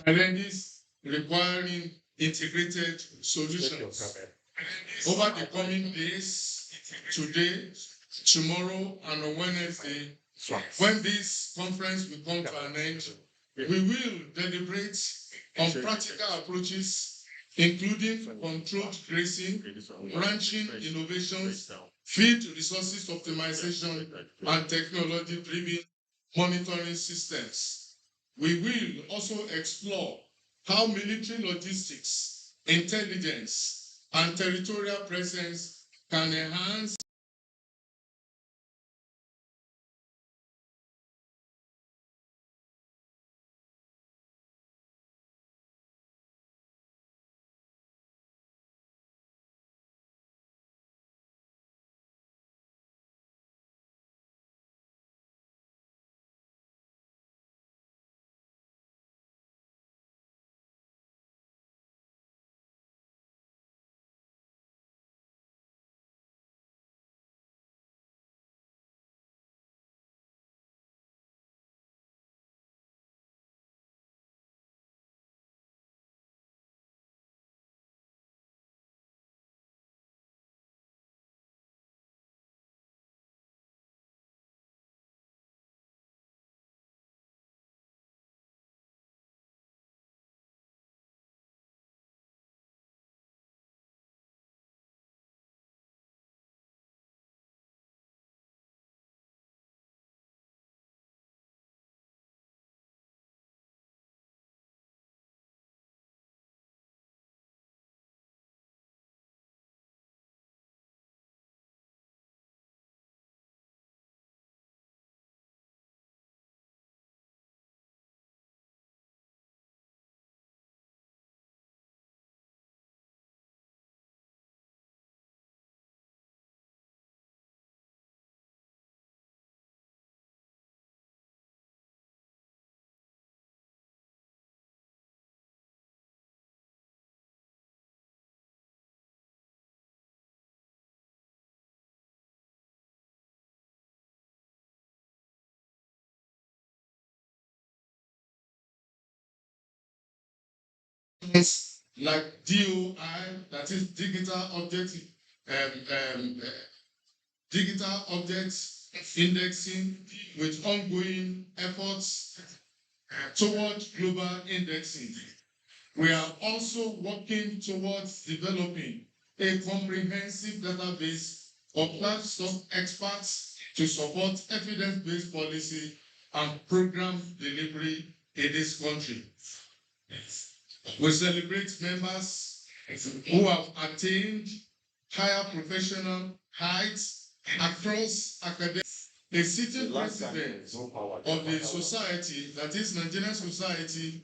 challenges requiring integrated solutions. Over the coming days, today, tomorrow, and on Wednesday, when this conference will come to an end, we will deliberate on practical approaches, including controlled grazing, ranching innovations, field resources optimization, and technology-driven monitoring systems. We will also explore how military logistics, intelligence, and territorial presence can enhance like DOI, that is digital objects indexing, with ongoing efforts towards global indexing. We are also working towards developing a comprehensive database of livestock experts to support evidence-based policy and program delivery in this country. We celebrate members who have attained higher professional heights across academic. A sitting president of the society, that is Nigerian Society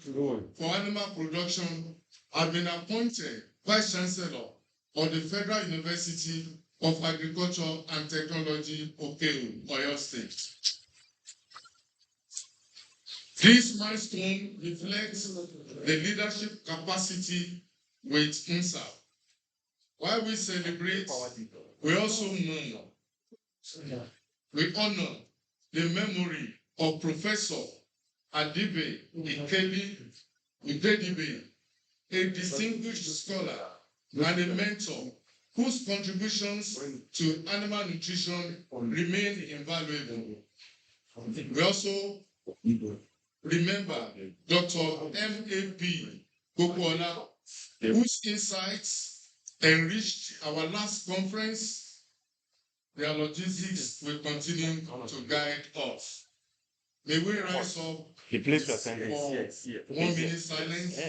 for Animal Production, has been appointed Vice Chancellor of the Federal University of Agriculture and Technology, Okeo, Oyo State. This milestone reflects the leadership capacity with INSA. While we celebrate, we also honor the memory of Professor Adibe Ikedibe, a distinguished scholar and a mentor whose contributions to animal nutrition remain invaluable. We also remember Dr. M.A.P. Kokola, whose insights enriched our last conference. Their logistics will continue to guide us. May we rise up for 1 minute silence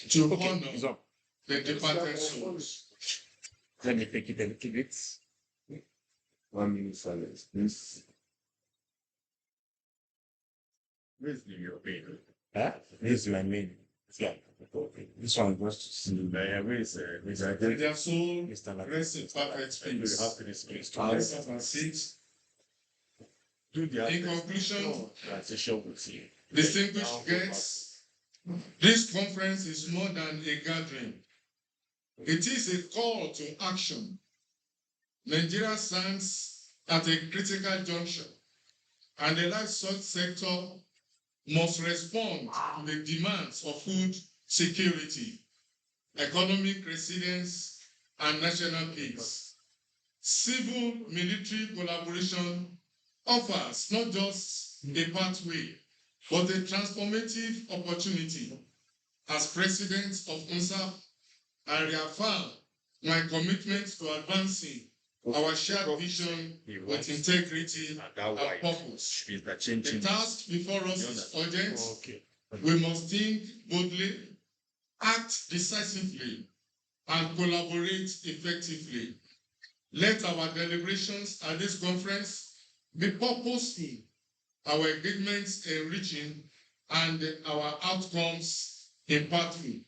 to honor the departed souls. Let me take it a little bit. 1 minute silence, please. Where's the European? This is my main. Yeah. This one goes to see. Where is their soul rest in perfect peace. In conclusion, distinguished guests, this conference is more than a gathering. It is a call to action. Nigeria stands at a critical juncture, and the livestock sector must respond to the demands of food security, economic resilience, and national peace. Civil-military collaboration offers not just a pathway, but a transformative opportunity. As president of UNSA, I reaffirm my commitment to advancing our shared vision with integrity and purpose. The task before us is urgent. We must think boldly, act decisively, and collaborate effectively. Let our deliberations at this conference be purposeful, our engagements enriching, and our outcomes impactful.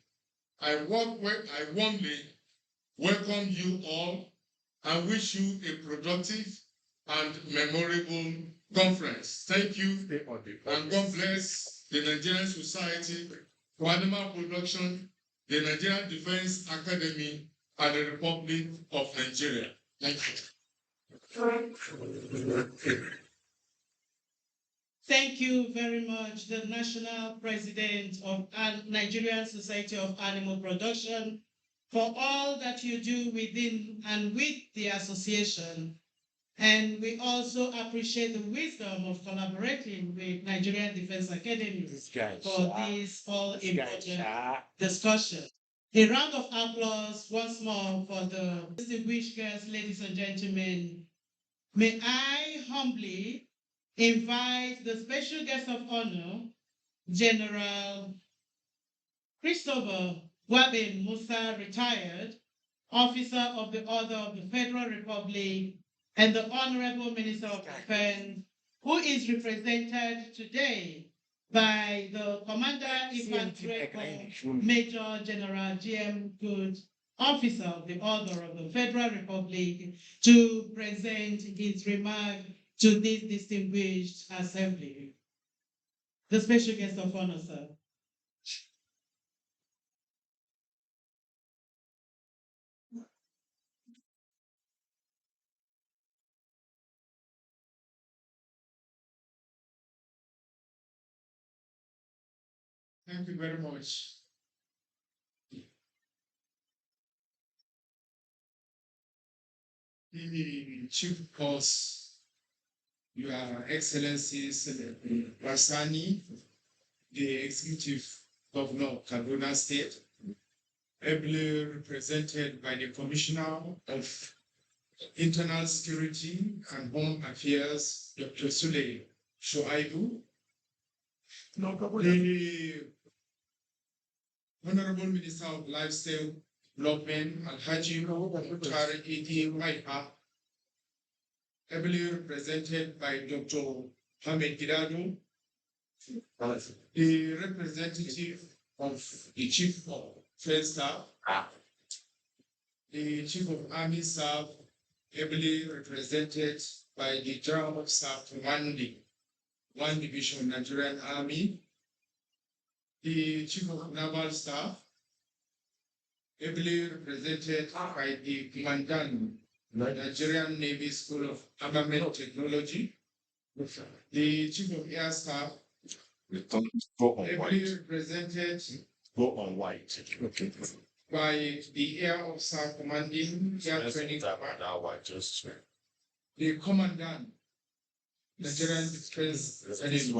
I warmly welcome you all and wish you a productive and memorable conference. Thank you, and God bless the Nigerian Society for Animal Production, the Nigerian Defense Academy, and the Republic of Nigeria. Thank you. Thank you very much, the National President of Nigerian Society of Animal Production, for all that you do within and with the association. And we also appreciate the wisdom of collaborating with Nigerian Defense Academy for this all-important discussion. A round of applause once more for the distinguished guests, ladies and gentlemen. May I humbly invite the special guest of honor, General Christopher Wabin Musa, retired, Officer of the Order of the Federal Republic, and the Honorable Minister of Defense, who is represented today by the Commander Infantry Corps, Major General G.M. Good, Officer of the Order of the Federal Republic, to present his remark to this distinguished assembly. The special guest of honor, sir. Thank you very much. The Chief Boss, Your Excellencies Rasani, the Executive Governor of Kaduna State, ably represented by the Commissioner of Internal Security and Home Affairs, Dr. Sule Shoaibu, the Honorable Minister of Livestock Development, Alhaji Mukhtar Idi Waiha, ably represented by Dr. Hamid Gidado, the representative of the Chief of Defense Staff, the Chief of Army Staff, ably represented by the General of Staff commanding 1 Division of Nigerian Army, the Chief of Naval Staff, ably represented by the Commandant, Nigerian Navy School of Armament Technology, the Chief of Air Staff, ably represented by the Air Officer Commanding Air Training Command, the Commandant, Nigerian Defense Academy,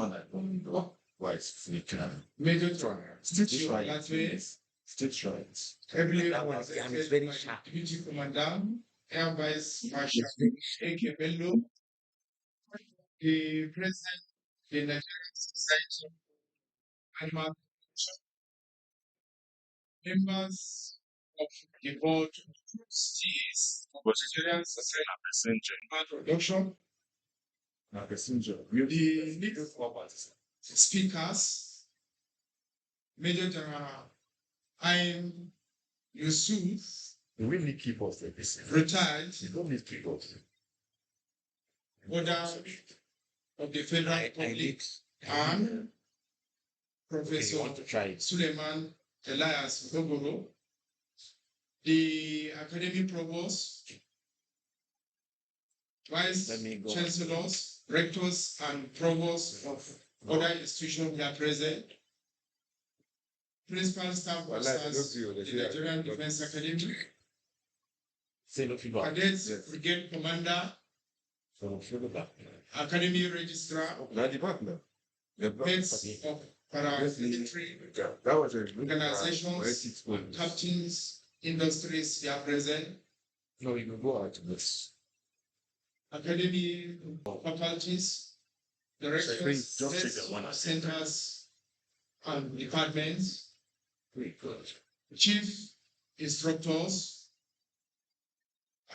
Major General State rights. ably That one represented very by sharp. the Deputy Commandant, Air Vice Marshal A.K. Bello, the President of the Nigerian Society of Animal Production, members of the Board of Trustees of the Nigerian Society of Animal Production, the next speakers, Major General I'm Yusuf, We really keep us like this. retired, You don't need keep us. Order of the Federal Republic, and Professor want to try it. Suleiman Elias Gogoro, the Academy Provost, Vice Let me go. Chancellors, Rectors, and Provosts of other institutions we are present. Principal staff officers, the Nigerian Defense Academy, cadets, brigade commander, academy registrar, heads of paramilitary organizations, captains, industries, they are present. No, you can go out to this. Academy faculties, directors, Just take heads that one. of centers and departments, Very good. chief instructors,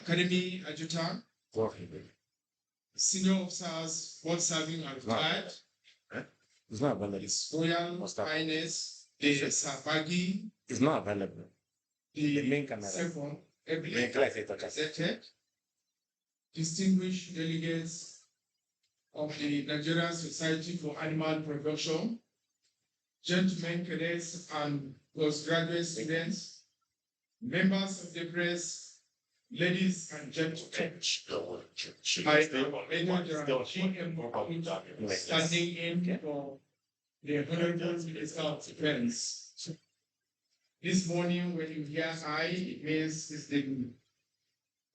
academy adjutant, senior officers, both serving and retired, It's not available. His Royal What's that? Highness, the Sabagi, It's not available. The the main camera. second, Main class is okay. presented, distinguished delegates of the Nigerian Society for Animal Production, gentlemen cadets and postgraduate students, members of the press, ladies and gentlemen, I am Major General GM standing in for the Honorable Minister of Defense. This morning, when you hear I, it means it's the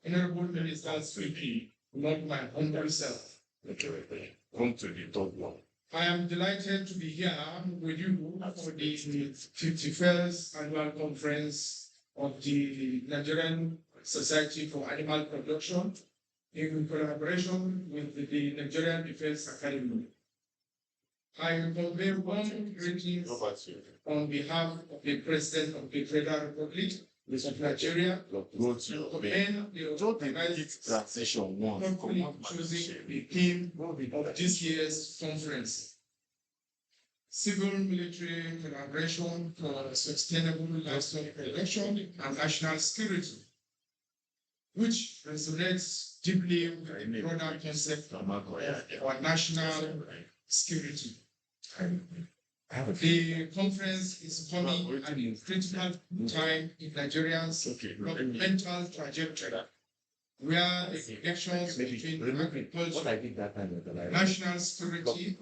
Honorable Minister speaking, not my humble self. Come to the third one. I am delighted to be here with you for the 51st annual conference of the Nigerian Society for Animal Production in collaboration with the Nigerian Defense Academy. I convey warm greetings on behalf of the President of the Federal Republic of Nigeria, Go to commend the organized transition one. thoughtfully choosing the theme of this year's conference. Civil-military collaboration for sustainable livestock production and national security, which resonates deeply with the broader concept of our national security. The conference is coming at a critical time in Nigeria's developmental trajectory, where the connections between agriculture, national security,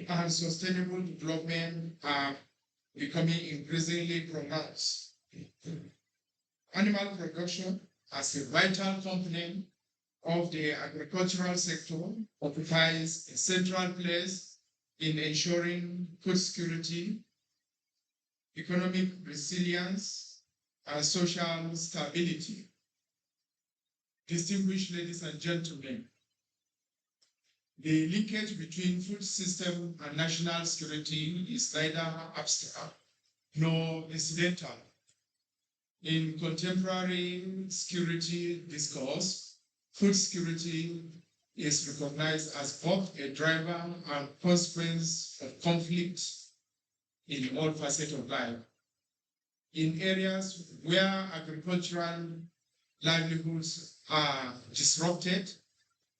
and sustainable development are becoming increasingly pronounced. Animal production, as a vital component of the agricultural sector, occupies a central place in ensuring food security, economic resilience, and social stability. Distinguished ladies and gentlemen, the linkage between food system and national security is neither abstract nor incidental. In contemporary security discourse, food security is recognized as both a driver and consequence of conflict in all facets of life. In areas where agricultural livelihoods are disrupted,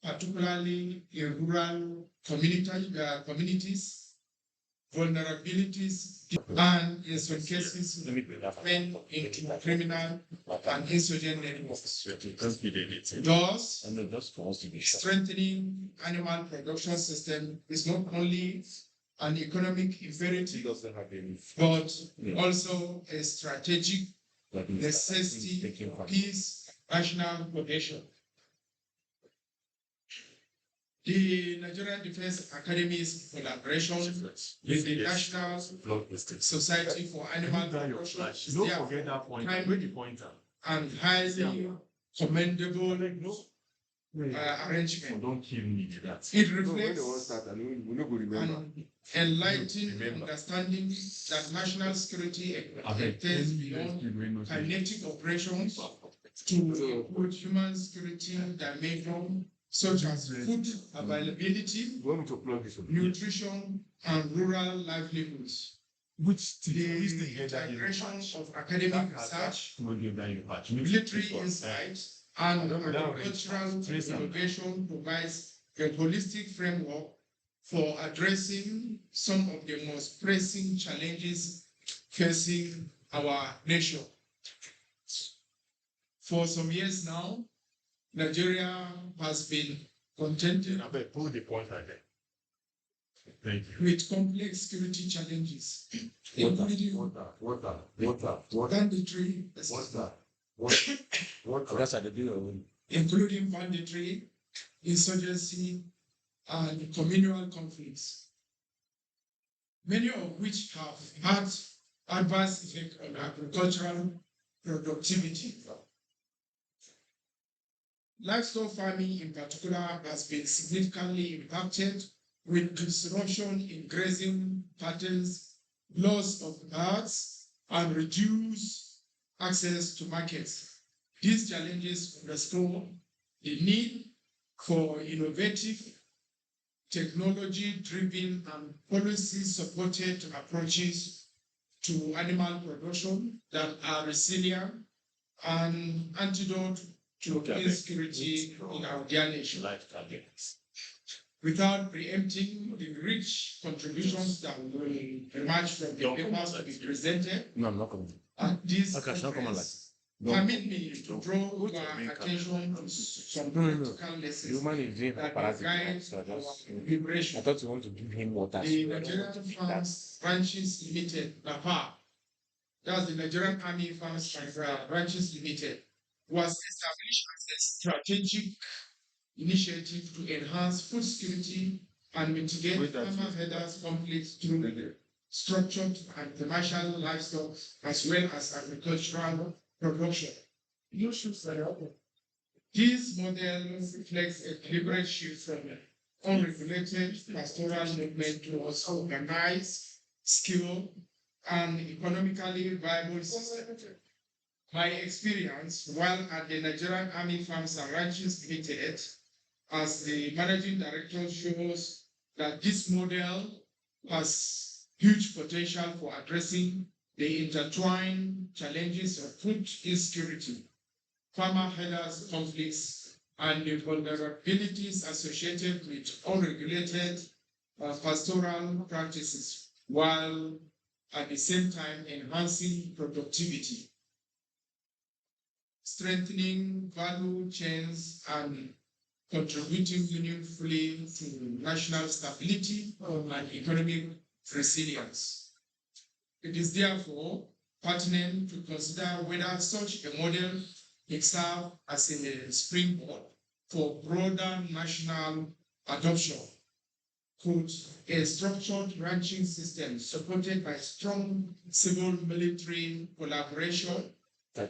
particularly in rural communities, vulnerabilities, and in some cases, went into criminal and insurgent networks. Thus, strengthening animal production system is not only an economic imperative, but also a strategic necessity for peace, national cohesion. The Nigerian Defense Academy's collaboration with the National Society for Animal Production is therefore timely and highly commendable arrangement. Don't kill me with that. It reflects an enlightened understanding that national security extends beyond kinetic operations to include human security dimension, such as food availability, nutrition, and rural livelihoods. The integration of academic research, military insights, and agricultural innovation provides a holistic framework for addressing some of the most pressing challenges facing our nation. For some years now, Nigeria has been contending Thank you. with complex security challenges, including banditry, That's how they do it. including banditry, insurgency, and communal conflicts, many of which have had adverse effect on agricultural productivity. Livestock farming in particular has been significantly impacted with disruption in grazing patterns, loss of herds, and reduced access to markets. These challenges underscore the need for innovative, technology-driven and policy-supported approaches to animal production that are resilient and antidote to insecurity in our dear nation, without preempting the rich contributions that will emerge from the papers to be presented. No, I'm not coming. At this Okay, it's not coming conference. Permit me to draw our attention to some practical The lessons woman is doing that paparazzi. will guide So I our just, I liberation. thought you want to give him water. The Nigerian Farms Ranches Limited, NAFA, that's the Nigerian Army Farms Ranches Limited, was established as a strategic initiative to enhance food security and mitigate farmer herders conflicts through structured and commercial livestock as well as agricultural production. This model reflects a deliberate shift from unregulated pastoral movement towards organized, skilled, and economically viable system. My experience while at the Nigerian Army Farms and Ranches Limited as the managing director shows that this model has huge potential for addressing the intertwined challenges of food insecurity, farmer herders conflicts, and the vulnerabilities associated with unregulated pastoral practices, while at the same time enhancing productivity, strengthening value chains, and contributing meaningfully to national stability and economic resilience. It is therefore pertinent to consider whether such a model may serve as a springboard for broader national adoption. Could a structured ranching system supported by strong civil-military collaboration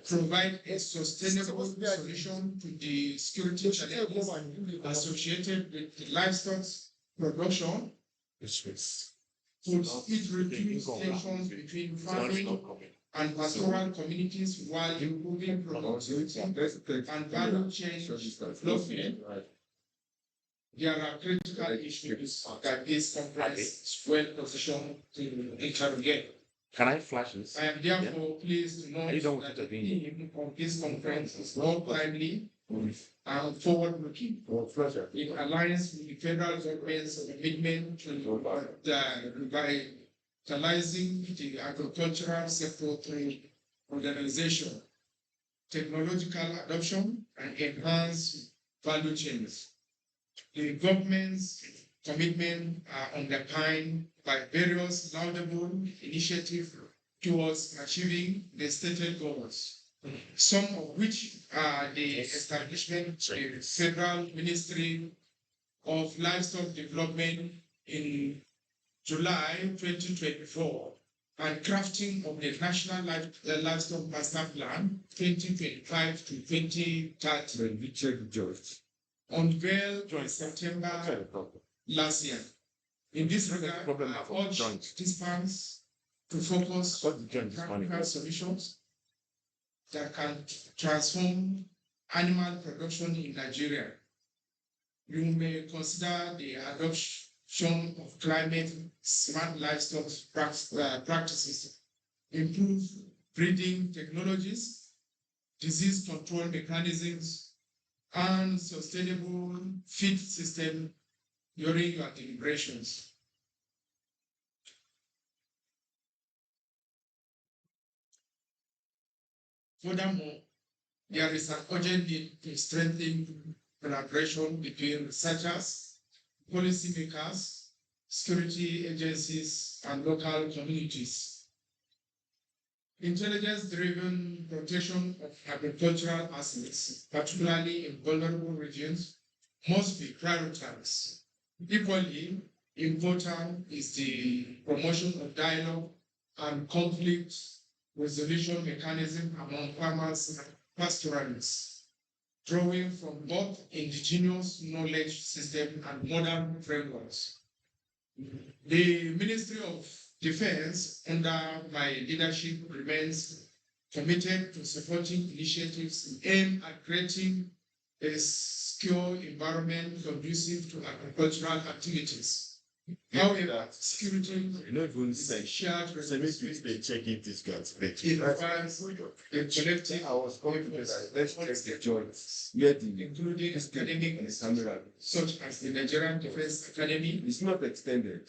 provide a sustainable solution to the security challenges associated with the livestock production? Could it reduce tensions between farming and pastoral communities while improving productivity and value chain development? There are critical issues that this conference is well positioned to interrogate. Can I flash this? I am therefore pleased to note that the theme of this conference is more timely and forward-looking, in alliance with the federal government's commitment to revitalizing the agricultural sector through modernization, technological adoption, and enhanced value chains. The government's commitment are underpinned by various laudable initiatives towards achieving the stated goals, some of which are the establishment of the Federal Ministry of Livestock Development in July 2024 and crafting of the National Livestock Master Plan 2025 to 2030, unveiled in September last year. In this regard, I urge participants to focus on practical solutions that can transform animal production in Nigeria. You may consider the adoption of climate-smart livestock practices, improved breeding technologies, disease control mechanisms, and sustainable feed system during your deliberations. Furthermore, there is an urgent need to strengthen collaboration between researchers, policymakers, security agencies, and local communities. Intelligence-driven protection of agricultural assets, particularly in vulnerable regions, must be prioritized. Equally important is the promotion of dialogue and conflict resolution mechanism among farmers and pastoralists, drawing from both indigenous knowledge system and modern frameworks. The Ministry of Defense, under my leadership, remains committed to supporting initiatives aimed at creating a secure environment conducive to agricultural activities. However, security is a shared responsibility. Check if this guy's It requires a collective I was going to this. Let's check the joints. including academic such as the Nigerian Defense Academy, It's not extended.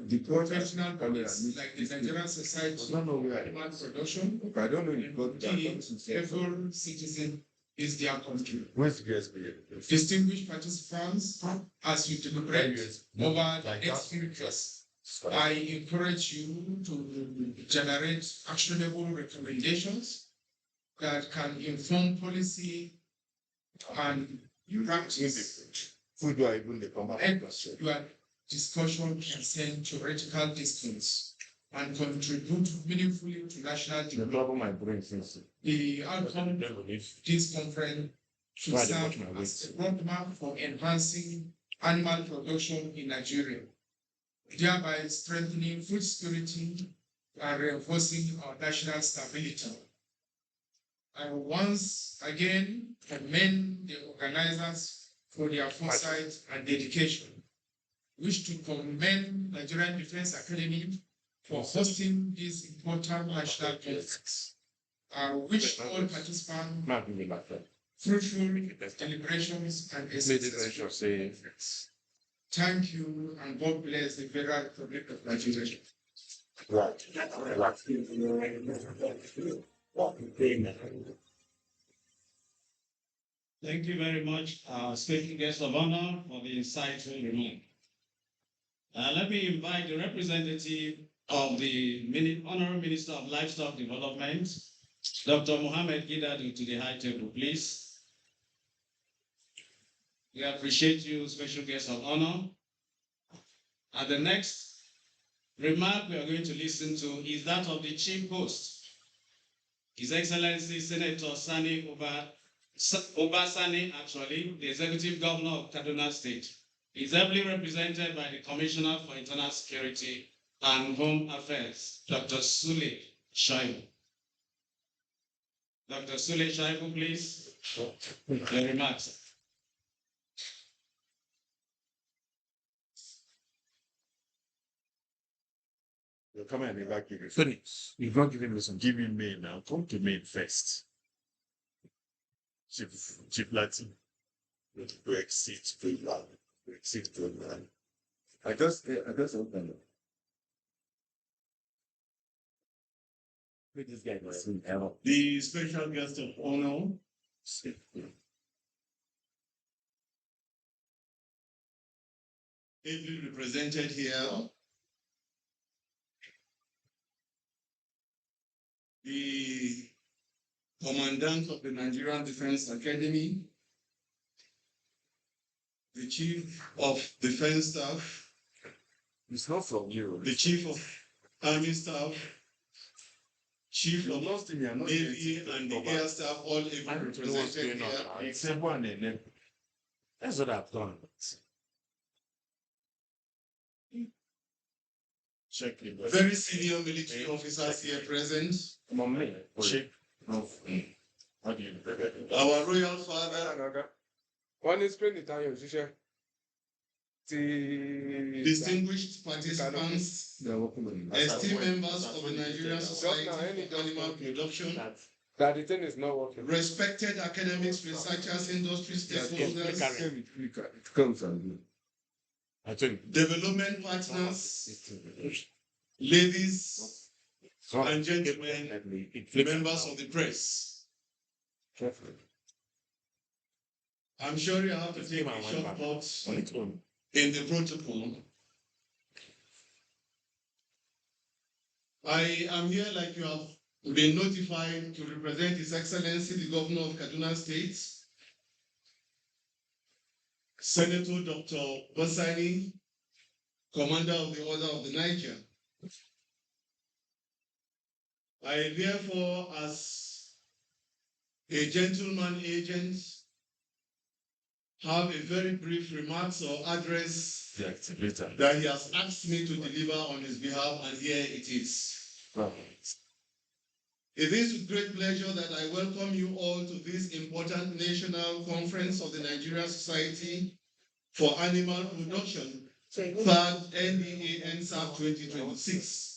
the professional bodies like the Nigerian Society I don't know where of Animal Production, I don't know if and you got that. indeed, every citizen is their country. Where's the USB? Distinguished participants, as you deliberate over the next few years, I encourage you to generate actionable recommendations that can inform policy and practice. Food or even the And your discussion can send theoretical distance and contribute meaningfully to national The development. problem my brain since. The outcome of this conference should Right, serve watch my as a roadmap for enhancing animal production in Nigeria, thereby strengthening food security and reinforcing our national stability. I once again commend the organizers for their foresight and dedication. Wish to commend Nigerian Defense Academy for hosting this important national conference. I wish all participants Not really like that. fruitful deliberations and a successful conference. Thank you and God bless the Federal Republic of Nigeria. Thank you very much, speaking guest of honor, for the insightful remark. Let me invite the representative of the Honorable Minister of Livestock Development, Dr. Mohammed Gidadu, to the high table, please. We appreciate you, special guest of honor. And the next remark we are going to listen to is that of the Chief Host, His Excellency Senator Sani Obasani, actually, the Executive Governor of Kaduna State. He is heavily represented by the Commissioner for Internal Security and Home Affairs, Dr. Sule Shaibu. Dr. Sule Shaibu, please. Your remarks. You're coming and never give you. Finish. You've not given me some. Give me main now. Come to main first. Chief Latin. To exceed to land. To exceed to land. I just opened it. This guy was in hell. The special guest of honor, ably represented here, the Commandant of the Nigerian Defense Academy, the Chief of Defense Staff, It's not from you. the Chief of Army Staff, Chief You're of lost in your Navy and the Air Staff, all ably I don't know what's represented going here. on. Except one and then. That's what I've done. Check it. Very senior military officers here present. Come on, me. Check. No. How do you prepare? Our royal father, Wọ́n ní Spain ìtayọ̀ òṣìṣẹ́ ti distinguished participants, esteemed members of the Nigerian Society for Animal Production, that the thing is not working. respected academics, researchers, industry stakeholders, It comes and I think. development partners, ladies and gentlemen, members of the press. I'm sure you have to take a short pause On its own. in the protocol. I am here, like you have been notified, to represent His Excellency, the Governor of Kaduna State, Senator Dr. Basani, Commander of the Order of the Niger. I therefore, as a gentleman agent, have a very brief remarks or address The activator. that he has asked me to deliver on his behalf, and here it is. Wow. It is with great pleasure that I welcome you all to this important national conference of the Nigerian Society for Animal Production, third NDA NSAP 2026.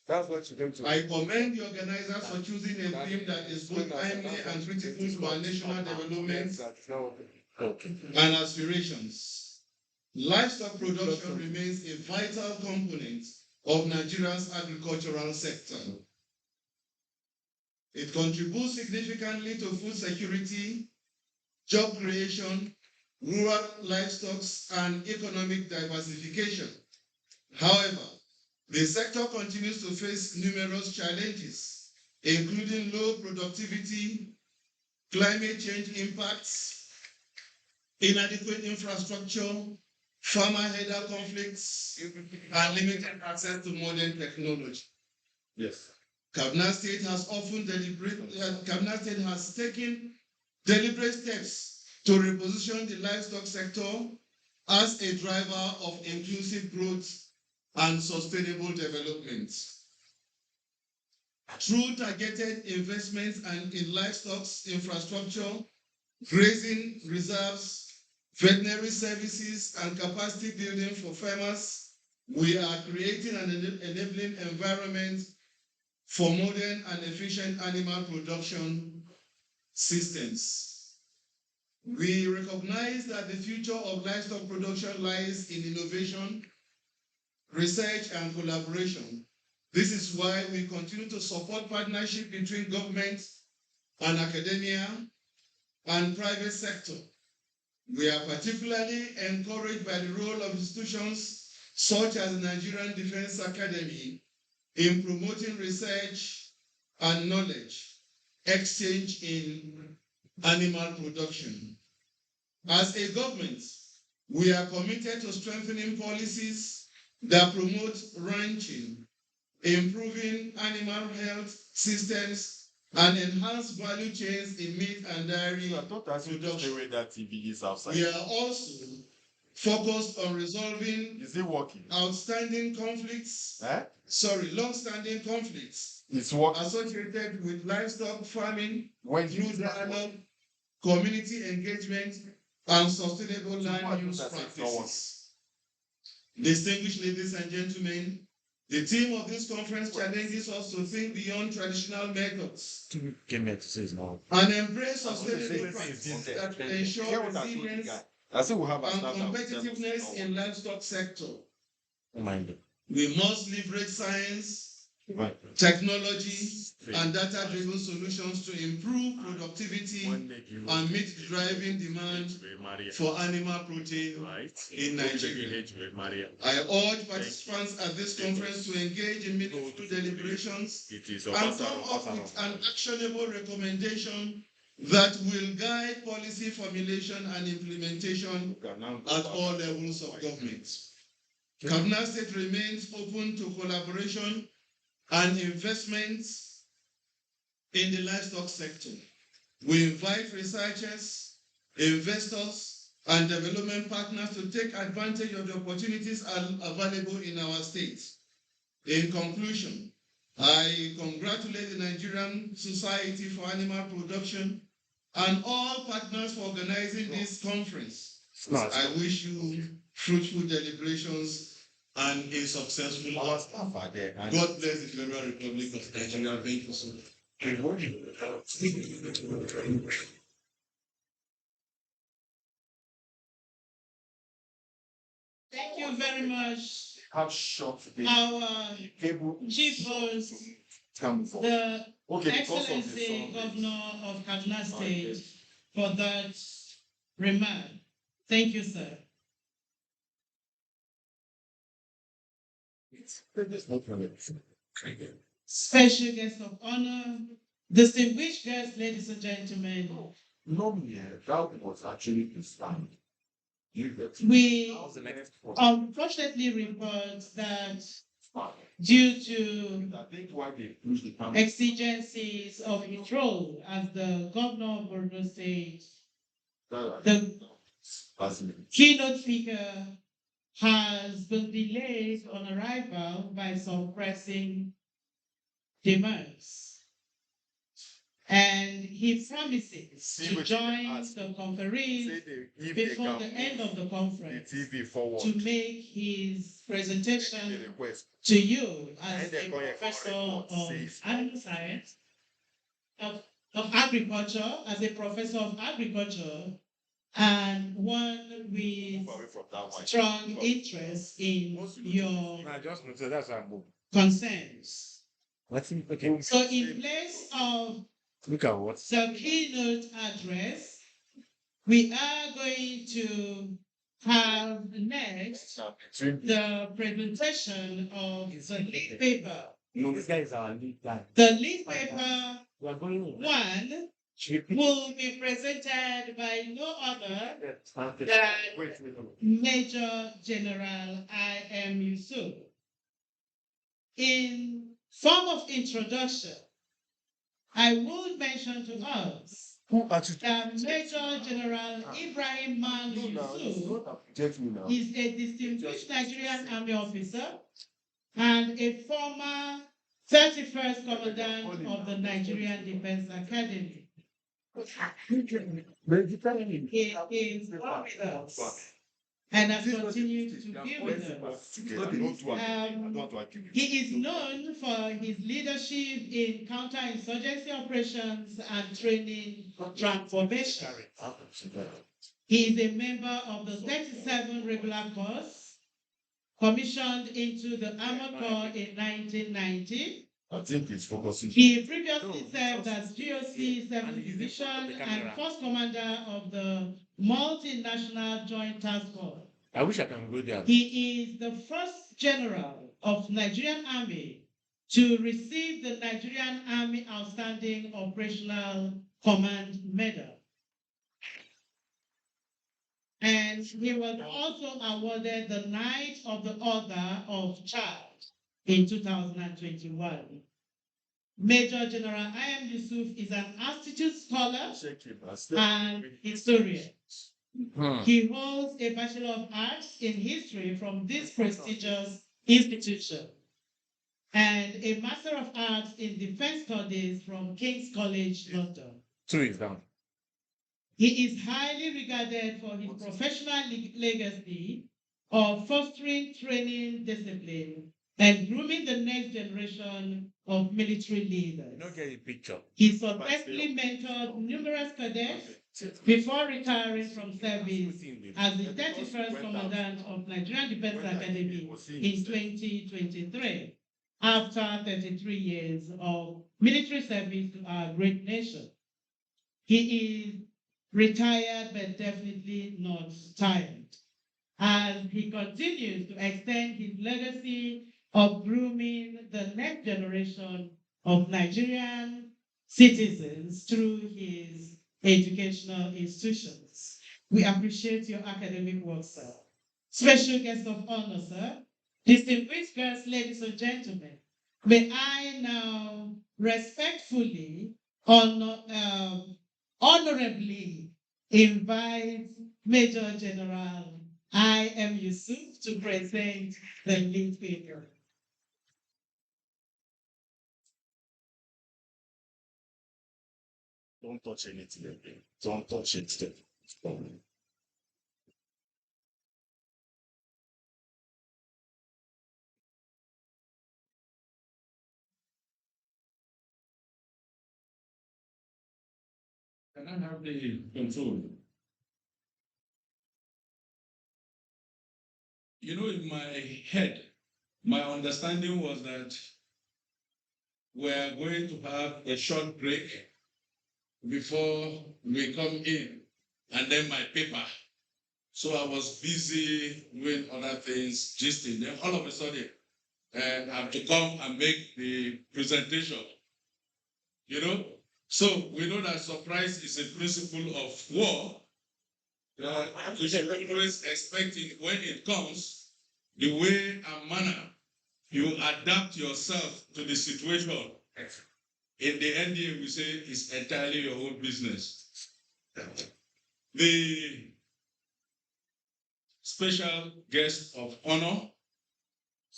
That's what you do to. I commend the organizers for choosing a theme that is both timely and critical to our national development and aspirations. Livestock production remains a vital component of Nigeria's agricultural sector. It contributes significantly to food security, job creation, rural livestock, and economic diversification. However, the sector continues to face numerous challenges, including low productivity, climate change impacts, inadequate infrastructure, farmer-herder conflicts, and limited access to modern technology. Yes. Kaduna State has taken deliberate steps to reposition the livestock sector as a driver of inclusive growth and sustainable development. Through targeted investments and in livestock infrastructure, grazing reserves, veterinary services, and capacity building for farmers, we are creating an enabling environment for modern and efficient animal production systems. We recognize that the future of livestock production lies in innovation, research, and collaboration. This is why we continue to support partnership between government and academia and private sector. We are particularly encouraged by the role of institutions such as the Nigerian Defense Academy in promoting research and knowledge exchange in animal production. As a government, we are committed to strengthening policies that promote ranching, improving animal health systems, and enhance value chains in meat and dairy production. We are also focused on resolving outstanding conflicts, long-standing conflicts associated with livestock farming through dialogue, community engagement, and sustainable land use practices. Distinguished ladies and gentlemen, the theme of this conference challenges us to think beyond traditional methods and embrace sustainable practices that will ensure resilience and competitiveness in livestock sector. We must leverage science, technology, and data-driven solutions to improve productivity and meet the driving demand for animal protein in Nigeria. I urge participants at this conference to engage in meaningful deliberations and come up with an actionable recommendation that will guide policy formulation and implementation at all levels of government. Kaduna State remains open to collaboration and investments in the livestock sector. We invite researchers, investors, and development partners to take advantage of the opportunities available in our state. In conclusion, I congratulate the Nigerian Society for Animal Production and all partners for organizing this conference. I wish you fruitful deliberations and a successful outcome. God bless the Federal Republic of Nigeria. Thank you so much. Thank you very much, How short our chief host, the Excellency Governor of Kaduna State, for that remark. Thank you, sir. special guest of honor, distinguished guests, ladies and gentlemen. No, yeah, that was actually the stand. We unfortunately report that due to I think why they pushed the camera. exigencies of his role as the governor of Borno State, the keynote speaker has been delayed on arrival by some pressing demands. And he promises to join the conferees before the end of the conference to make his presentation to you as a professor of animal science, of agriculture, as a professor of agriculture, and one with strong interest in your I just noticed that's a move. concerns. Okay. So in place of Look at what. the keynote address, we are going to have next the presentation of the lead paper. No, this guy is our lead guy. The lead paper We are going in. one will be presented by no other than Major General I.M. Yusuf. In form of introduction, I would mention to us that Major General Ibrahim Man Yusuf is a distinguished Nigerian Army officer and a former 31st Commandant of the Nigerian Defense Academy. He is one with us and has continued to be with us. He is known for his leadership in counterinsurgency operations and training transformation. He is a member of the 37 Regular Corps, commissioned into the Armored Corps in 1990. I think it's focusing. He previously served as GOC 7th Division and First Commander of the Multinational Joint Task Force. I wish I can go there. He is the first general of Nigerian Army to receive the Nigerian Army Outstanding Operational Command Medal. And he was also awarded the Knight of the Order of Chad in 2021. Major General I.M. Yusuf is an Institute scholar and historian. He holds a Bachelor of Arts in History from this prestigious institution and a Master of Arts in Defense Studies from King's College, London. 2 is down. He is highly regarded for his professional legacy of fostering training discipline and grooming the next generation of military leaders. You don't get a picture. He successfully mentored numerous cadets before retiring from service as the 31st Commandant of Nigerian Defense Academy in 2023, after 33 years of military service to our great nation. He is retired but definitely not tired, as he continues to extend his legacy of grooming the next generation of Nigerian citizens through his educational institutions. We appreciate your academic work, sir. Special guest of honor, sir. Distinguished guests, ladies and gentlemen, may I now respectfully, honorably invite Major General I.M. Yusuf to present the lead paper. Don't touch anything again. Don't touch it. Can I have the control? You know, in my head, my understanding was that we're going to have a short break before we come in, and then my paper. So I was busy with other things, gisting. Then all of a sudden, and to come and make the presentation. You know, so we know that surprise is a principle of war. We should always expect it when it comes, the way and manner you adapt yourself to the situation. In the NDA, we say it's entirely your own business. The special guest of honor,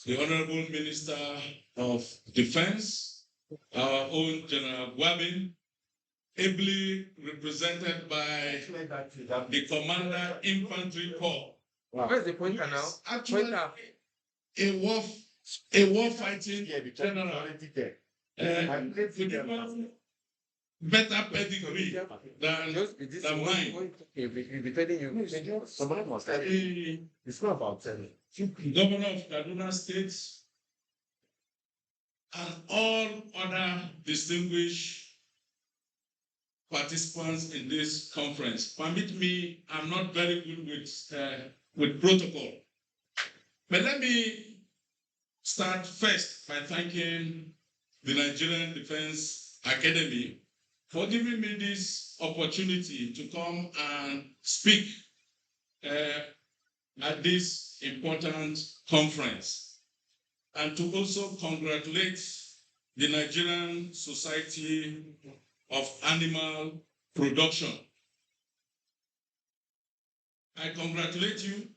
the Honorable Minister of Defense, our own General Gwabin, ably represented by the Commander Infantry Corps. Wow. Where's the pointer now? Actually, Pointer. a war fighting general. Better pedigree than mine. Somebody must have it. It's not about telling. Governor of Kaduna State and all other distinguished participants in this conference. Permit me, I'm not very good with protocol. But let me start first by thanking the Nigerian Defense Academy for giving me this opportunity to come and speak at this important conference, and to also congratulate the Nigerian Society of Animal Production. I congratulate you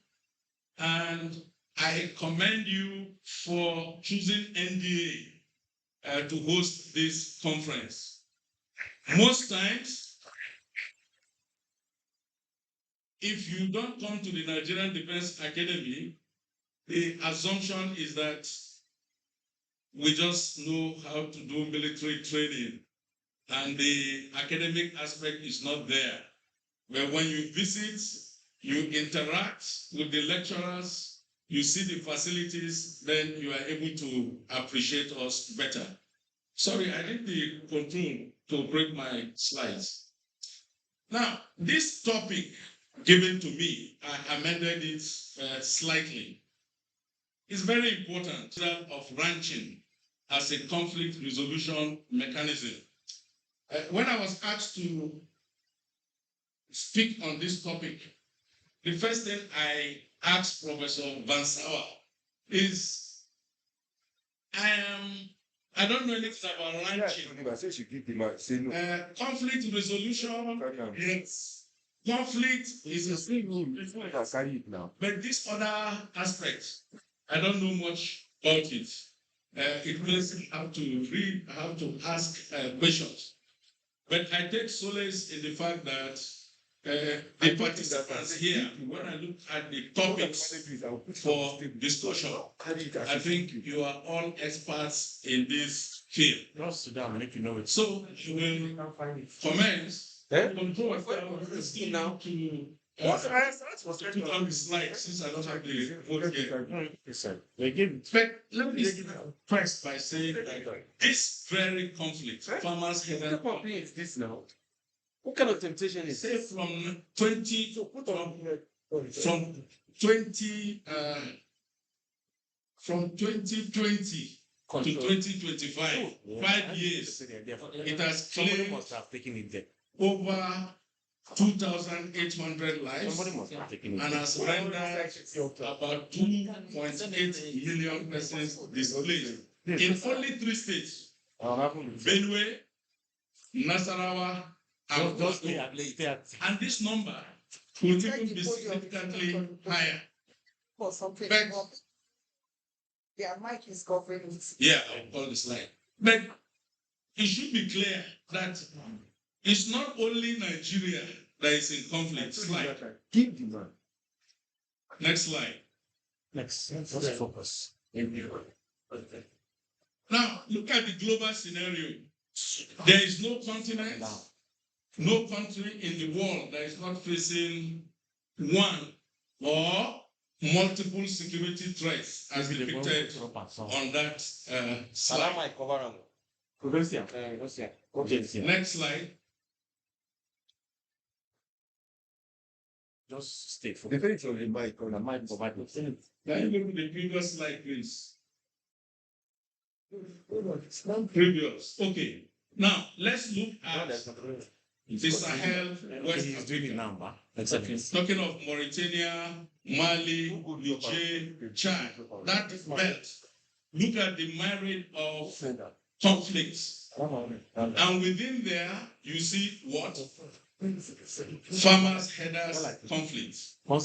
and I commend you for choosing NDA to host this conference. Most times, if you don't come to the Nigerian Defense Academy, the assumption is that we just know how to do military training and the academic aspect is not there. But when you visit, you interact with the lecturers, you see the facilities, then you are able to appreciate us better. Sorry, I need the control to break my slides. Now, this topic given to me, I amended it slightly. It's very important of ranching as a conflict resolution mechanism. When I was asked to speak on this topic, the first thing I asked Professor Van Sauer is, I don't know anything about ranching. Conflict resolution, yes. Conflict is a thing, but this other aspect, I don't know much about it. It means I have to read, I have to ask questions. But I take solace in the fact that the participants here, when I look at the topics for discussion, I think you are all experts in this field. So you will commence. Control now to put on the slide since I don't have the vote here. But let me start first by saying that this very conflict, farmers have is this now? What kind of temptation is say from 20 from 2020 to 2025, 5 years, it has claimed over 2,800 lives and has rendered about 2.8 million persons displaced in only 3 states: Benue, Nasarawa, and Plateau. And this number could even be significantly higher. But their mic is covering it. Yeah, I'll call the slide. But it should be clear that it's not only Nigeria that is in conflict. Slide. Give the man. Next slide. Let's focus. Now, look at the global scenario. There is no continent, no country in the world that is not facing one or multiple security threats as depicted on that slide. Next slide. Just stay for Can you go to the previous slide, please? Previous. Okay. Now let's look at the Sahel West He's doing it Africa. now, but Talking of Mauritania, Mali, Niger, Chad, that belt. Look at the myriad of conflicts. And within there, you see what? Farmers, headers, conflicts. And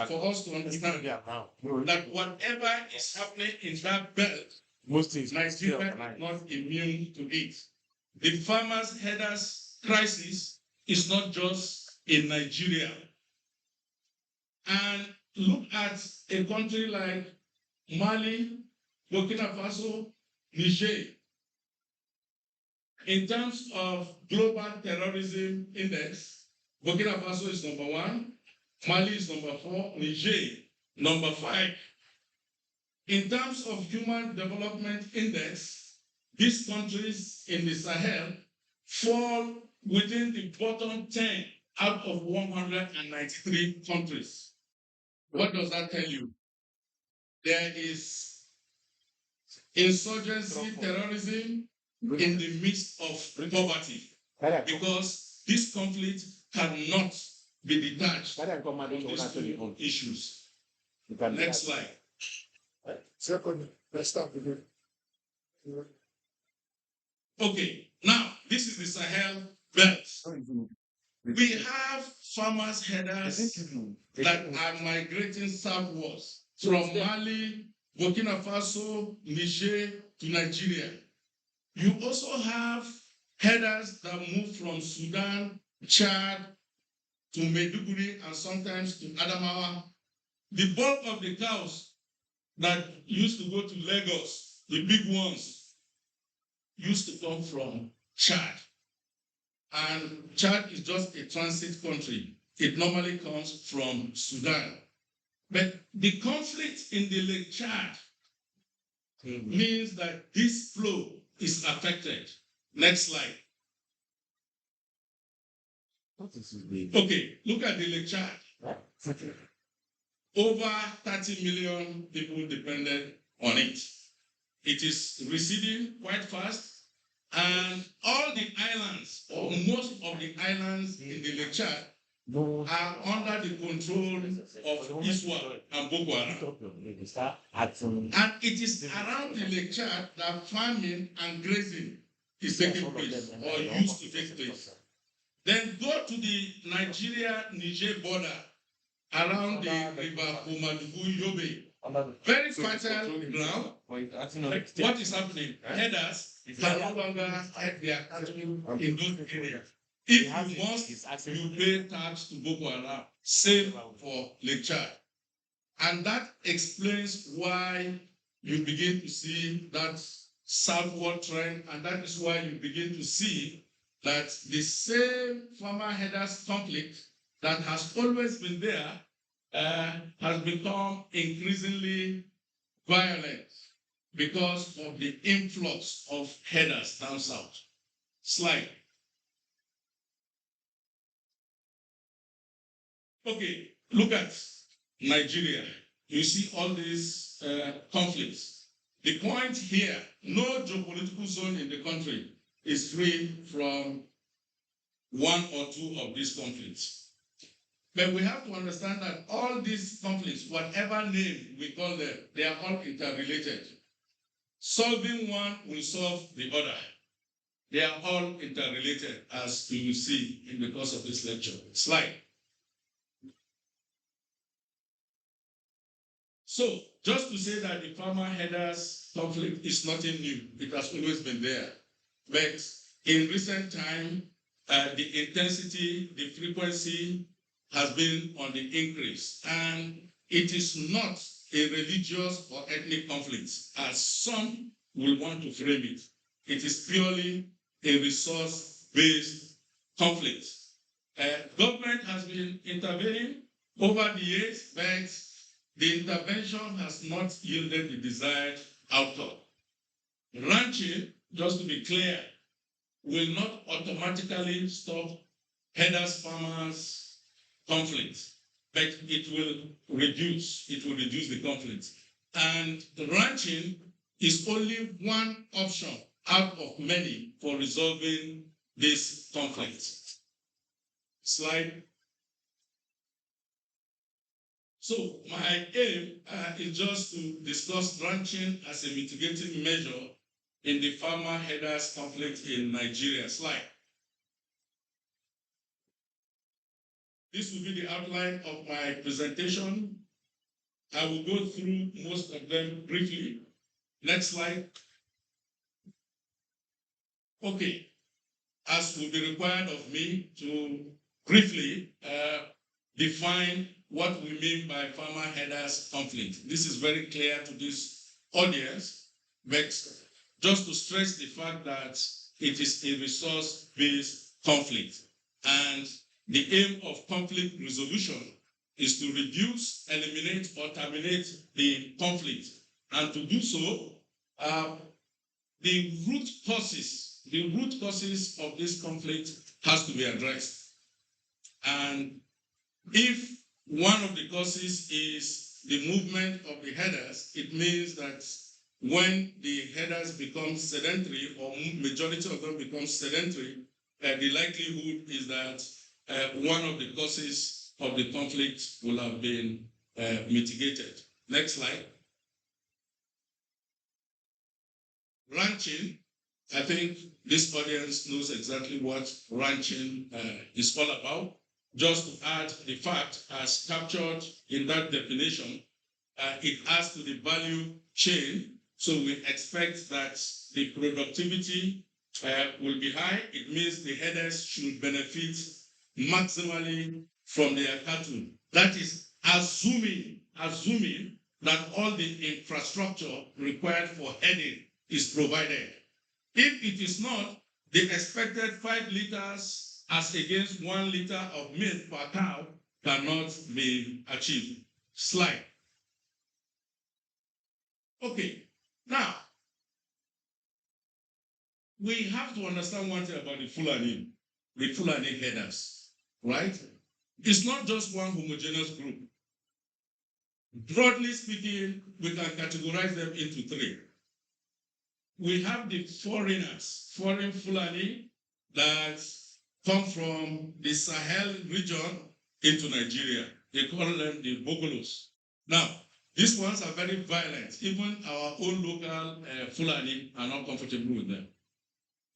for us to understand that whatever is happening in that belt, Nigeria is not immune to it. The farmers' headers crisis is not just in Nigeria. And look at a country like Mali, Burkina Faso, Niger. In terms of global terrorism index, Burkina Faso is number 1, Mali is number 4, Niger number 5. In terms of human development index, these countries in the Sahel fall within the bottom 10 out of 193 countries. What does that tell you? There is insurgency, terrorism in the midst of poverty, because this conflict cannot be detached from these two issues. Next slide. Second, let's start with it. Okay, now this is the Sahel belt. We have farmers' headers that are migrating southwards from Mali, Burkina Faso, Niger to Nigeria. You also have headers that move from Sudan, Chad to Maiduguri and sometimes to Adamawa. The bulk of the cows that used to go to Lagos, the big ones, used to come from Chad. And Chad is just a transit country. It normally comes from Sudan. But the conflict in the Lake Chad means that this flow is affected. Next slide. Okay, look at the Lake Chad. Over 30 million people depended on it. It is receding quite fast, and all the islands, or most of the islands in the Lake Chad, are under the control of ISWA and Boko Haram. And it is around the Lake Chad that farming and grazing is taking place, or used to take place. Then go to the Nigeria-Niger border around the river Komadugu Yobe. Very fertile ground. What is happening? Headers can no longer head their cattle in those areas. If you must, you pay tax to Boko Haram. Same for Lake Chad. And that explains why you begin to see that southward trend, and that is why you begin to see that the same farmer headers conflict that has always been there has become increasingly violent because of the influx of headers down south. Slide. Okay, look at Nigeria. You see all these conflicts. The point here, no geopolitical zone in the country is free from one or two of these conflicts. But we have to understand that all these conflicts, whatever name we call them, they are all interrelated. Solving one will solve the other. They are all interrelated, as you will see in the course of this lecture. Slide. So, just to say that the farmer headers conflict is nothing new. It has always been there. But in recent time, the intensity, the frequency has been on the increase. And it is not a religious or ethnic conflict, as some will want to frame it. It is purely a resource-based conflict. Government has been intervening over the years, but the intervention has not yielded the desired outcome. Ranching, just to be clear, will not automatically stop headers farmers conflict, but it will reduce the conflict. And the ranching is only one option out of many for resolving this conflict. Slide. So my aim is just to discuss ranching as a mitigating measure in the farmer herders conflict in Nigeria. Slide. This will be the outline of my presentation. I will go through most of them briefly. Next slide. Okay, as will be required of me to briefly define what we mean by farmer herders conflict. This is very clear to this audience, but just to stress the fact that it is a resource-based conflict. And the aim of conflict resolution is to reduce, eliminate, or terminate the conflict. And to do so, the root causes of this conflict has to be addressed. And if one of the causes is the movement of the herders, it means that when the herders become sedentary, or majority of them become sedentary, the likelihood is that one of the causes of the conflict will have been mitigated. Next slide. Ranching, I think this audience knows exactly what ranching is all about. Just to add the fact, as captured in that definition, it adds to the value chain. So we expect that the productivity will be high. It means the herders should benefit maximally from their cattle. That is assuming that all the infrastructure required for herding is provided. If it is not, the expected 5 liters as against 1 liter of milk per cow cannot be achieved. Slide. Okay, now, we have to understand one thing about the Fulani herders, right? It's not just one homogeneous group. Broadly speaking, we can categorize them into 3. We have the foreigners, foreign Fulani that come from the Sahel region into Nigeria. They call them the Bogolos. Now, these ones are very violent. Even our own local Fulani are not comfortable with them.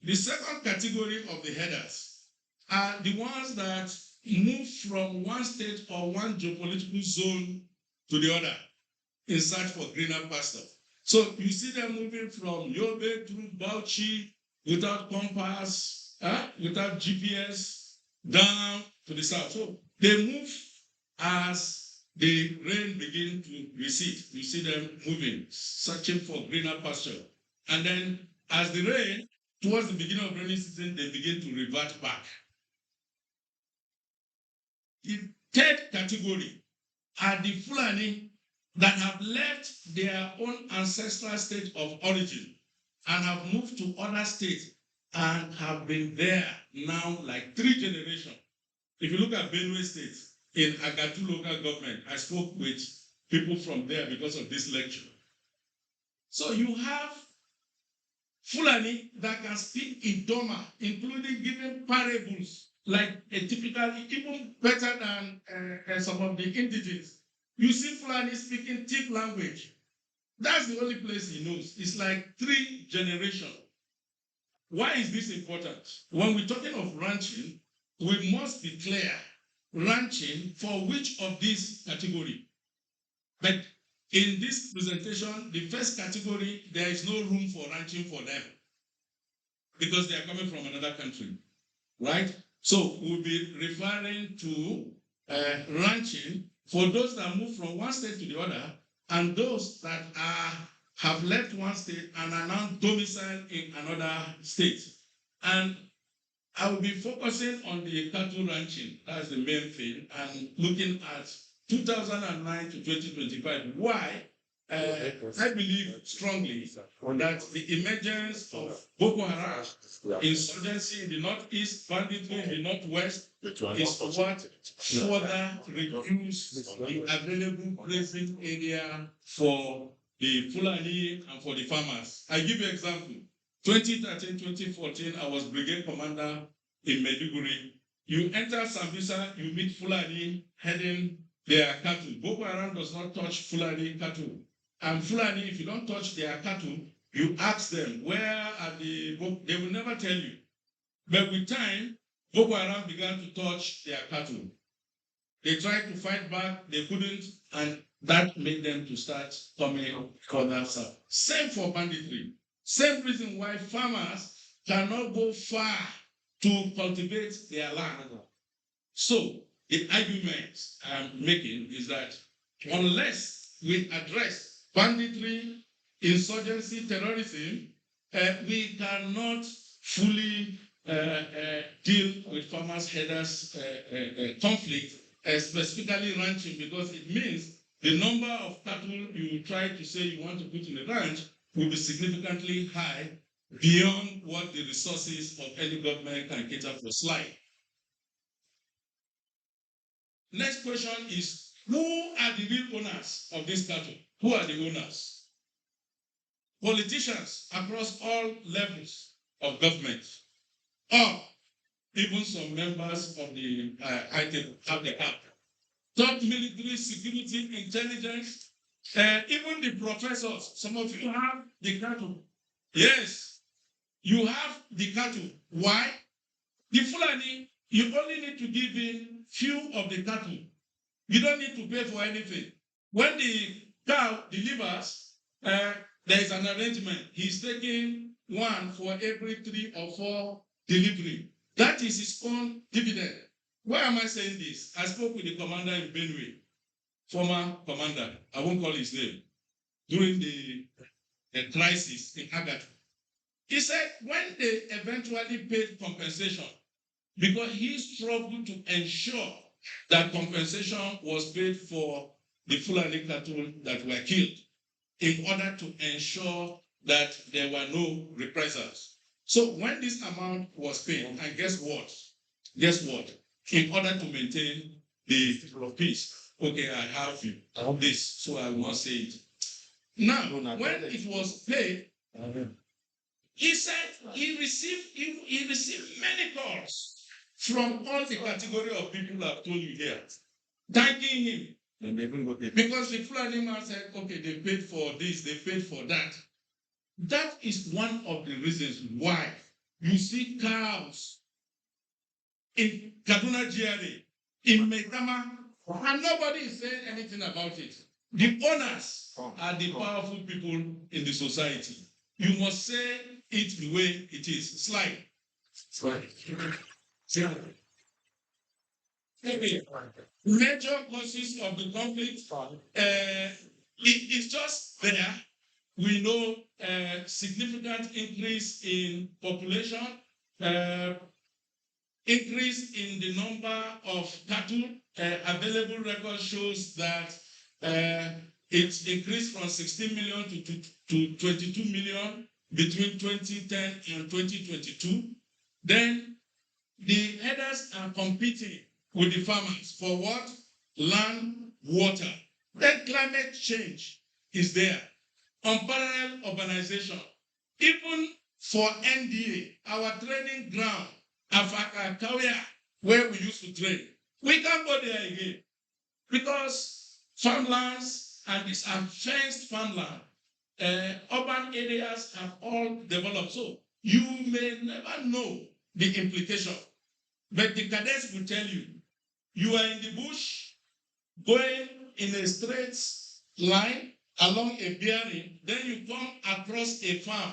The second category of the herders are the ones that move from one state or one geopolitical zone to the other in search for greener pasture. So you see them moving from Yobe through Bauchi without compass, without GPS, down to the south. So they move as the rain begins to recede. You see them moving, searching for greener pasture. And then as the rain, towards the beginning of rainy season, they begin to revert back. The third category are the Fulani that have left their own ancestral state of origin and have moved to other states and have been there now like 3 generations. If you look at Benue State, in Agatu local government, I spoke with people from there because of this lecture. So you have Fulani that can speak Idoma, including giving parables, like typically even better than some of the indigenous. You see Fulani speaking thick language. That's the only place he knows. It's like 3 generations. Why is this important? When we're talking of ranching, we must be clear. Ranching for which of these category? But in this presentation, the first category, there is no room for ranching for them because they are coming from another country, right? So we'll be referring to ranching for those that move from one state to the other and those that have left one state and are now domiciled in another state. And I will be focusing on the cattle ranching. That's the main thing. And looking at 2009 to 2025. Why? I believe strongly that the emergence of Boko Haram, insurgency in the northeast, banditry in the northwest, is what further reduce the available grazing area for the Fulani and for the farmers. I give you an example. 2013, 2014, I was brigade commander in Maiduguri. You enter Sambisa, you meet Fulani heading their cattle. Boko Haram does not touch Fulani cattle. And Fulani, if you don't touch their cattle, you ask them, where are the, they will never tell you. But with time, Boko Haram began to touch their cattle. They tried to fight back, they couldn't, and that made them to start coming further south. Same for banditry. Same reason why farmers cannot go far to cultivate their land. So the argument I'm making is that unless we address banditry, insurgency, terrorism, we cannot fully deal with farmers' headers conflict, specifically ranching, because it means the number of cattle you try to say you want to put in a ranch will be significantly high beyond what the resources of any government can cater for. Slide. Next question is, who are the real owners of this cattle? Who are the owners? Politicians across all levels of government, or even some members of the item have the cap. Top military, security, intelligence, even the professors. Some of you have the cattle. Yes, you have the cattle. Why? The Fulani, you only need to give in few of the cattle. You don't need to pay for anything. When the cow delivers, there is an arrangement. He's taking one for every 3 or 4 delivery. That is his own dividend. Why am I saying this? I spoke with the commander in Benue, former commander, I won't call his name, during the crisis in Agatha. He said when they eventually paid compensation, because he struggled to ensure that compensation was paid for the Fulani cattle that were killed, in order to ensure that there were no reprisals. So when this amount was paid, and guess what? Guess what? In order to maintain the peace, okay, I have this, so I will say it. Now, when it was paid, he said he received many calls from all the category of people I've told you here, thanking him. Because the Fulani man said, okay, they paid for this, they paid for that. That is one of the reasons why you see cows in Kaduna GRA, in Maitama, and nobody is saying anything about it. The owners are the powerful people in the society. You must say it the way it is. Slide. Major causes of the conflict, it is just there. We know significant increase in population, increase in the number of cattle. Available record shows that it increased from 16 million to 22 million between 2010 and 2022. Then the headers are competing with the farmers for what? Land, water. Then climate change is there. Unparalleled urbanization. Even for NDA, our training ground, Afaka Kawia, where we used to train, we can't go there again because farmlands and these are fenced farmland. Urban areas have all developed. So you may never know the implication, but the cadets will tell you, you are in the bush, going in a straight line along a bearing, then you come across a farm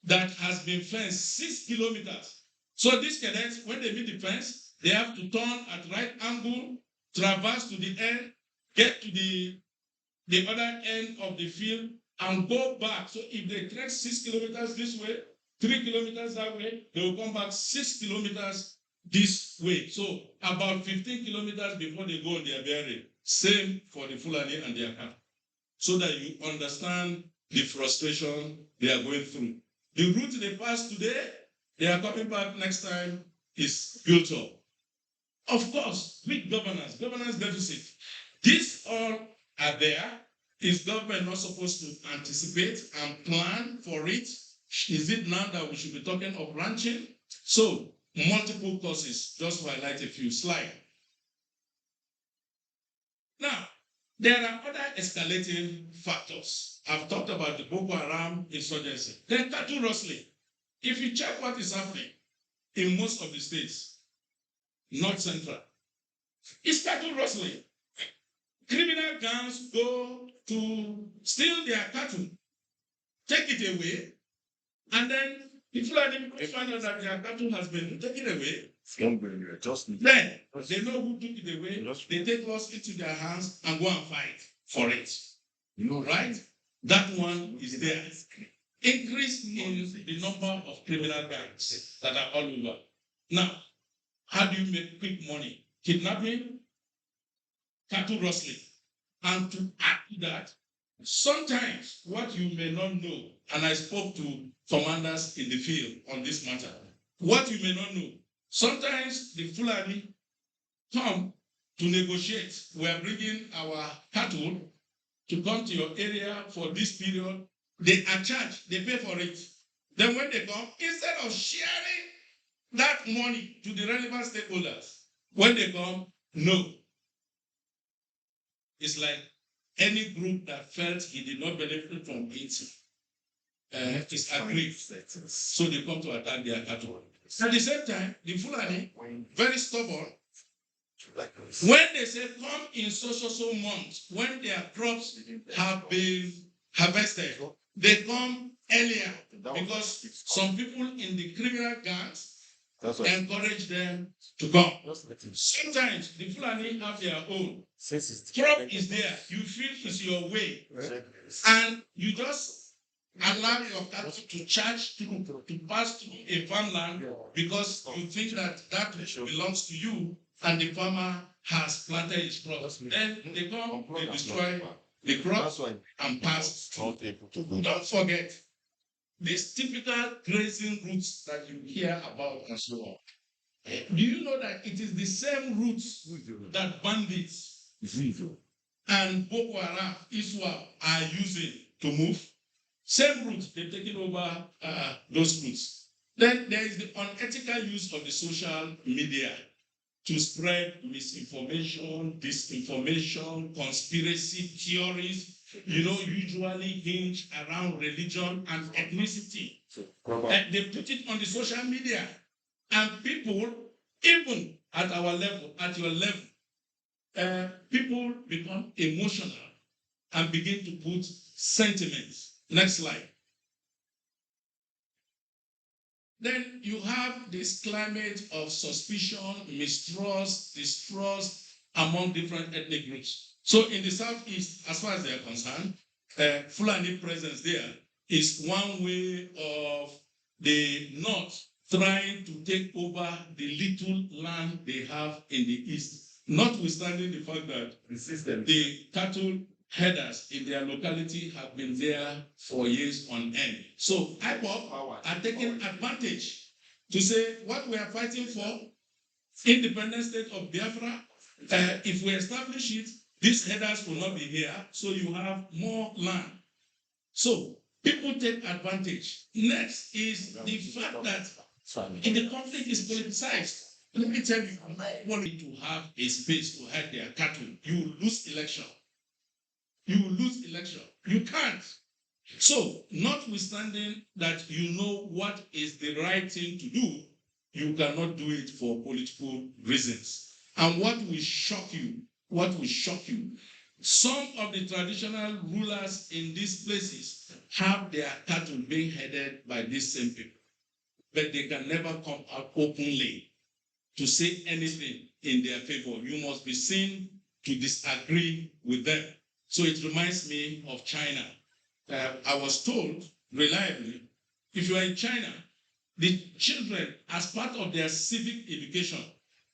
that has been fenced 6 kilometers. So these cadets, when they meet the fence, they have to turn at right angle, traverse to the end, get to the other end of the field, and go back. So if they trek 6 kilometers this way, 3 kilometers that way, they will come back 6 kilometers this way. So about 15 kilometers before they go on their bearing. Same for the Fulani and their camp. So that you understand the frustration they are going through. The route they passed today, they are coming back next time, is built up. Of course, weak governance deficit. These all are there. Is government not supposed to anticipate and plan for it? Is it now that we should be talking of ranching? So, multiple causes, just to highlight a few slides. Now, there are other escalating factors. I've talked about the Boko Haram insurgency. Then cattle rustling. If you check what is happening in most of the states, North Central, it's cattle rustling. Criminal gangs go to steal their cattle, take it away, and then the Fulani find out that their cattle has been taken away. Then they know who took it away. They take laws into their hands and go and fight for it. Right? That one is there. Increase in the number of criminal gangs that are all over. Now, how do you make quick money? Kidnapping, cattle rustling. And to add to that, sometimes what you may not know, and I spoke to commanders in the field on this matter, what you may not know, sometimes the Fulani come to negotiate. We are bringing our cattle to come to your area for this period. They are charged, they pay for it. Then when they come, instead of sharing that money to the relevant stakeholders, when they come, no. It's like any group that felt he did not benefit from it is aggrieved. So they come to attack their cattle. At the same time, the Fulani, very stubborn, when they say come in so months, when their crops have been harvested, they come earlier because some people in the criminal gangs encourage them to come. Sometimes the Fulani have their own. Crop is there. You feel it's your way. And you just allow your cattle to charge through, to pass through a farmland because you think that that belongs to you and the farmer has planted his crops. Then they come, they destroy the crops and pass through. Don't forget, these typical grazing routes that you hear about and so on. Do you know that it is the same routes that bandits and Boko Haram, ISWAP are using to move? Same routes, they've taken over those routes. Then there is the unethical use of the social media to spread misinformation, disinformation, conspiracy theories, usually hinge around religion and ethnicity. They put it on the social media. And people, even at our level, at your level, people become emotional and begin to put sentiments. Next slide. Then you have this climate of suspicion, mistrust, distrust among different ethnic groups. So in the Southeast, as far as they are concerned, Fulani presence there is one way of the North trying to take over the little land they have in the East, notwithstanding the fact that the cattle herders in their locality have been there for years on end. So IPOP are taking advantage to say what we are fighting for, independent state of Biafra, if we establish it, these herders will not be here, so you have more land. So people take advantage. Next is the fact that the conflict is politicized. Let me tell you, wanting to have a space to herd their cattle, you will lose election. You will lose election. You can't. So, notwithstanding that you know what is the right thing to do, you cannot do it for political reasons. And what will shock you, some of the traditional rulers in these places have their cattle being headed by these same people. But they can never come out openly to say anything in their favor. You must be seen to disagree with them. So it reminds me of China. I was told reliably, if you are in China, the children, as part of their civic education,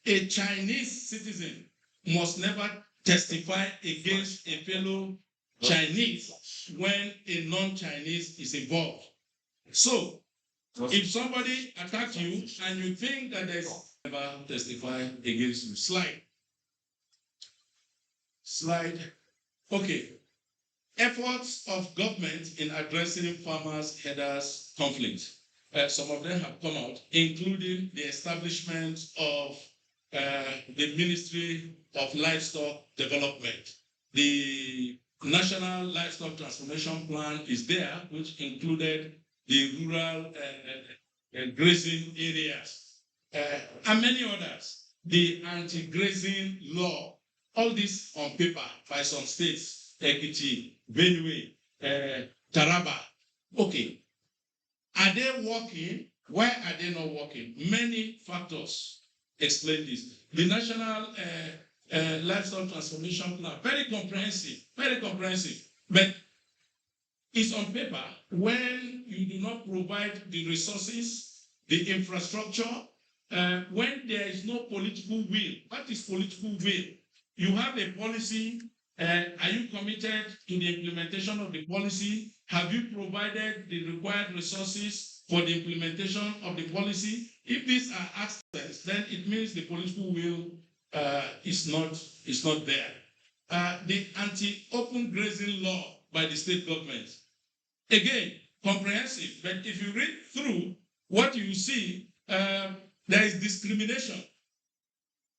a Chinese citizen must never testify against a fellow Chinese when a non-Chinese is involved. So, if somebody attacks you and you think that there's never testify against you. Slide. Okay. efforts of government in addressing farmers' herders' conflict. Some of them have come out, including the establishment of the Ministry of Livestock Development. The National Livestock Transformation Plan is there, which included the rural grazing areas and many others. The anti-grazing law, all this on paper by some states, Ekiti, Benue, Taraba. Okay. Are they working? Why are they not working? Many factors explain this. The National Livestock Transformation Plan, very comprehensive, but it's on paper. When you do not provide the resources, the infrastructure, when there is no political will. What is political will? You have a policy. Are you committed to the implementation of the policy? Have you provided the required resources for the implementation of the policy? If these are aspects, then it means the political will is not there. The anti-open grazing law by the state government, again, comprehensive. But if you read through, what you see, there is discrimination,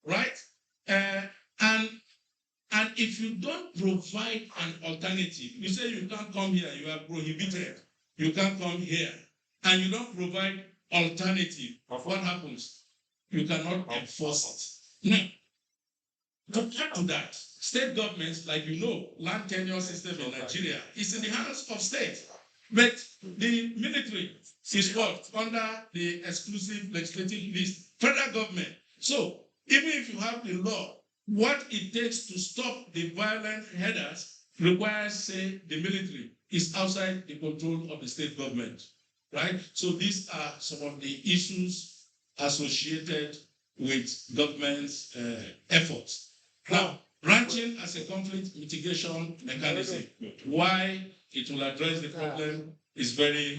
right? And if you don't provide an alternative, you say you can't come here, you are prohibited, you can't come here, and you don't provide alternative, what happens? You cannot enforce it. Now, to add to that, state governments, like you know, land tenure system in Nigeria is in the hands of state. But the military is what? Under the exclusive legislative list, federal government. So even if you have the law, what it takes to stop the violent herders requires, say, the military is outside the control of the state government, right? So these are some of the issues associated with government's efforts. Now, ranching as a conflict mitigation mechanism, why it will address the problem is very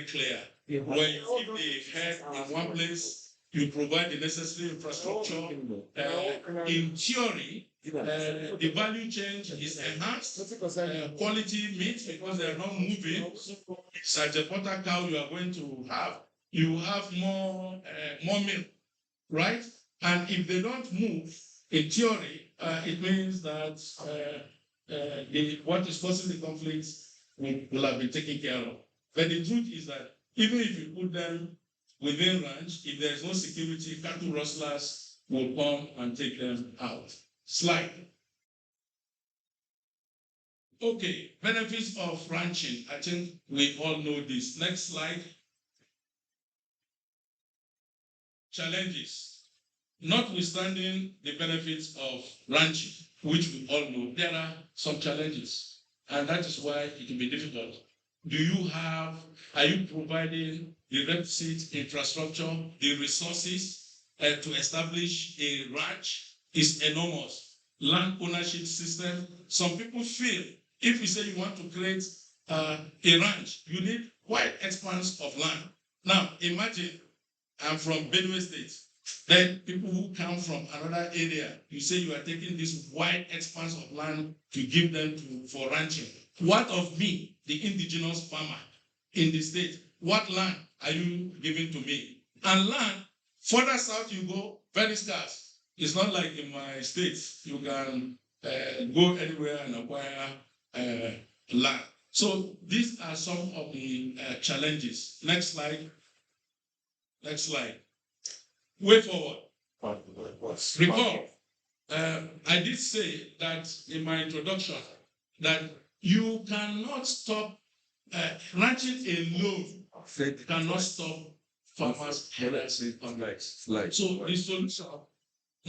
clear. When you keep the herd in one place, you provide the necessary infrastructure. In theory, the value change is enhanced. Quality meat, because they are not moving. Such a quarter cow you are going to have, you have more milk, right? And if they don't move, in theory, it means that what is causing the conflicts will have been taken care of. But the truth is that even if you put them within ranch, if there is no security, cattle rustlers will come and take them out. Slide. Okay, benefits of ranching. I think we all know this. Next slide. Challenges. Notwithstanding the benefits of ranching, which we all know, there are some challenges. And that is why it will be difficult. Are you providing the requisite infrastructure, the resources to establish a ranch is enormous. Land ownership system. Some people feel if you say you want to create a ranch, you need quite expanse of land. Now, imagine I'm from Benue State. Then people who come from another area, you say you are taking this wide expanse of land to give them for ranching. What of me, the indigenous farmer in the state? What land are you giving to me? And land, further south you go, very scarce. It's not like in my state, you can go anywhere and acquire land. So these are some of the challenges. Next slide. Next slide. Way forward. Recall, I did say that in my introduction that you cannot stop ranching alone. Cannot stop farmers' herders. So the solution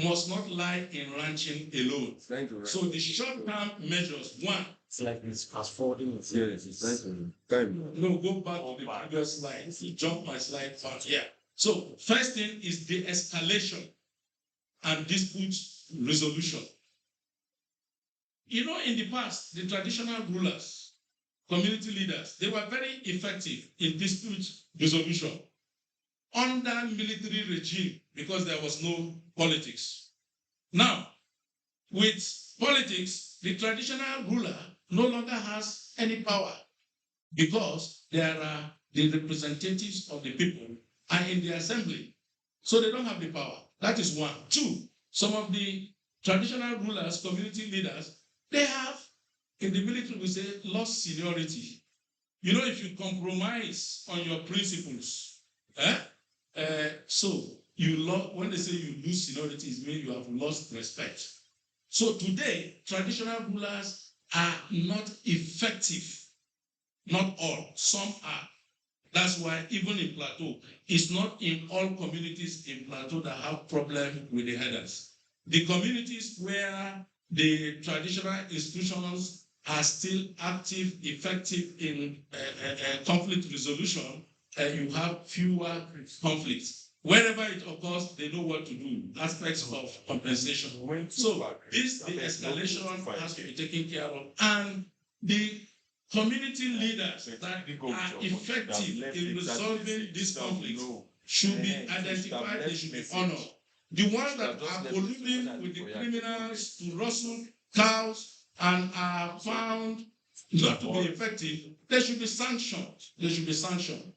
must not lie in ranching alone. So the short-term measures, one. It's like it's fast forwarding. No, go back to the previous slide. Jump my slide back here. So first thing is the escalation and dispute resolution. You know, in the past, the traditional rulers, community leaders, they were very effective in dispute resolution under military regime because there was no politics. Now, with politics, the traditional ruler no longer has any power because there are the representatives of the people are in the assembly. So they don't have the power. That is one. Two, some of the traditional rulers, community leaders, they have, in the military, we say, lost seniority. You know, if you compromise on your principles, so when they say you lose seniority, it means you have lost respect. So today, traditional rulers are not effective. Not all, some are. That's why even in Plateau, it's not in all communities in Plateau that have problem with the headers. The communities where the traditional institutions are still active, effective in conflict resolution, you have fewer conflicts. Wherever it occurs, they know what to do, aspects of compensation. So the escalation has to be taken care of. And the community leaders that are effective in resolving this conflict should be identified, they should be honored. The ones that are colluding with the criminals to rustle cows and are found not to be effective, they should be sanctioned. They should be sanctioned.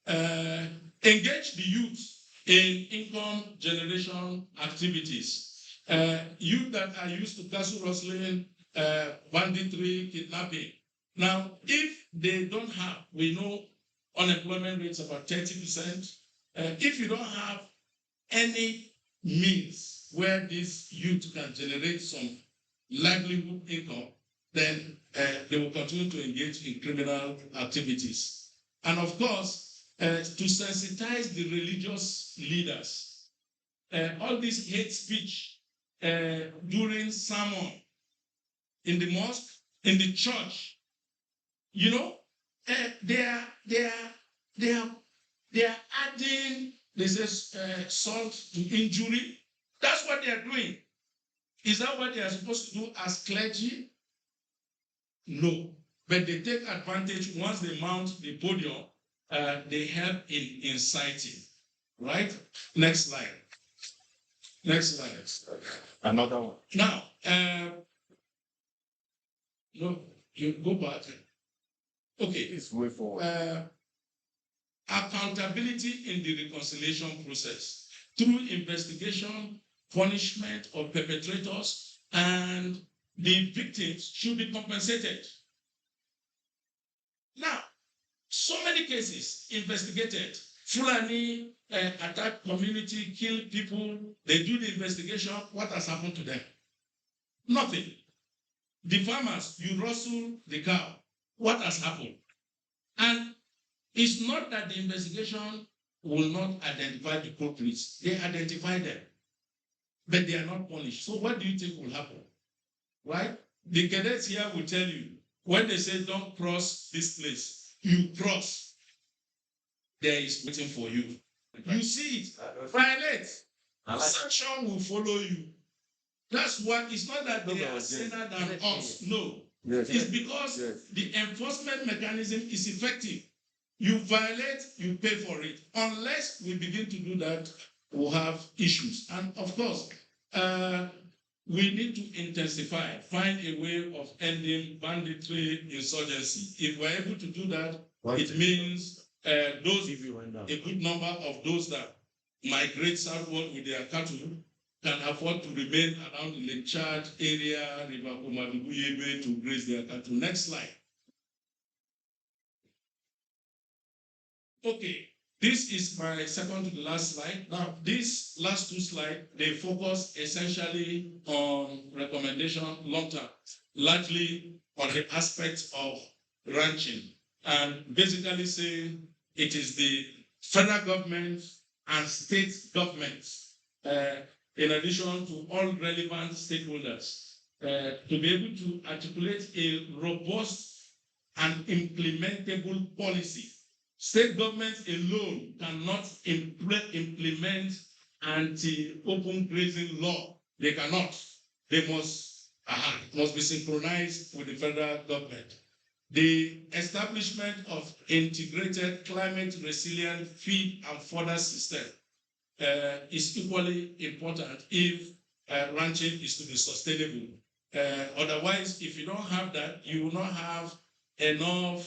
Engage the youth in income generation activities. Youth that are used to castle rustling, banditry, kidnapping. Now, if they don't have, we know unemployment rates about 30%. If you don't have any means where this youth can generate some livelihood income, then they will continue to engage in criminal activities. And of course, to sensitize the religious leaders, all this hate speech during sermon, in the mosque, in the church, you know, they are adding, they say, salt to injury. That's what they are doing. Is that what they are supposed to do as clergy? No. But they take advantage once they mount the podium, they help in inciting. Right? Next slide. Next slide. Another one. Now, no, you go back. Okay. It's way forward. Accountability in the reconciliation process through investigation, punishment of perpetrators, and the victims should be compensated. Now, so many cases investigated. Fulani attack community, kill people. They do the investigation. What has happened to them? Nothing. The farmers, you rustle the cow. What has happened? And it's not that the investigation will not identify the culprits. They identify them, but they are not punished. So what do you think will happen? Right? The cadets here will tell you, when they say don't cross this place, you cross. There is waiting for you. You see it, violate. Sanction will follow you. That's what, it's not that they are saner than us. No. It's because the enforcement mechanism is effective. You violate, you pay for it. Unless we begin to do that, we'll have issues. And of course, we need to intensify, find a way of ending banditry, insurgency. If we're able to do that, it means a good number of those that migrate southward with their cattle can afford to remain around the Lake Chad area, River Komadugu to graze their cattle. Next slide. Okay, this is my second to the last slide. Now, these last two slides, they focus essentially on recommendation long-term, largely on the aspects of ranching, and basically say it is the federal government and state governments, in addition to all relevant stakeholders, to be able to articulate a robust and implementable policy. State governments alone cannot implement anti-open grazing law. They cannot. They must be synchronized with the federal government. The establishment of integrated climate resilient feed and fodder system is equally important if ranching is to be sustainable. Otherwise, if you don't have that, you will not have enough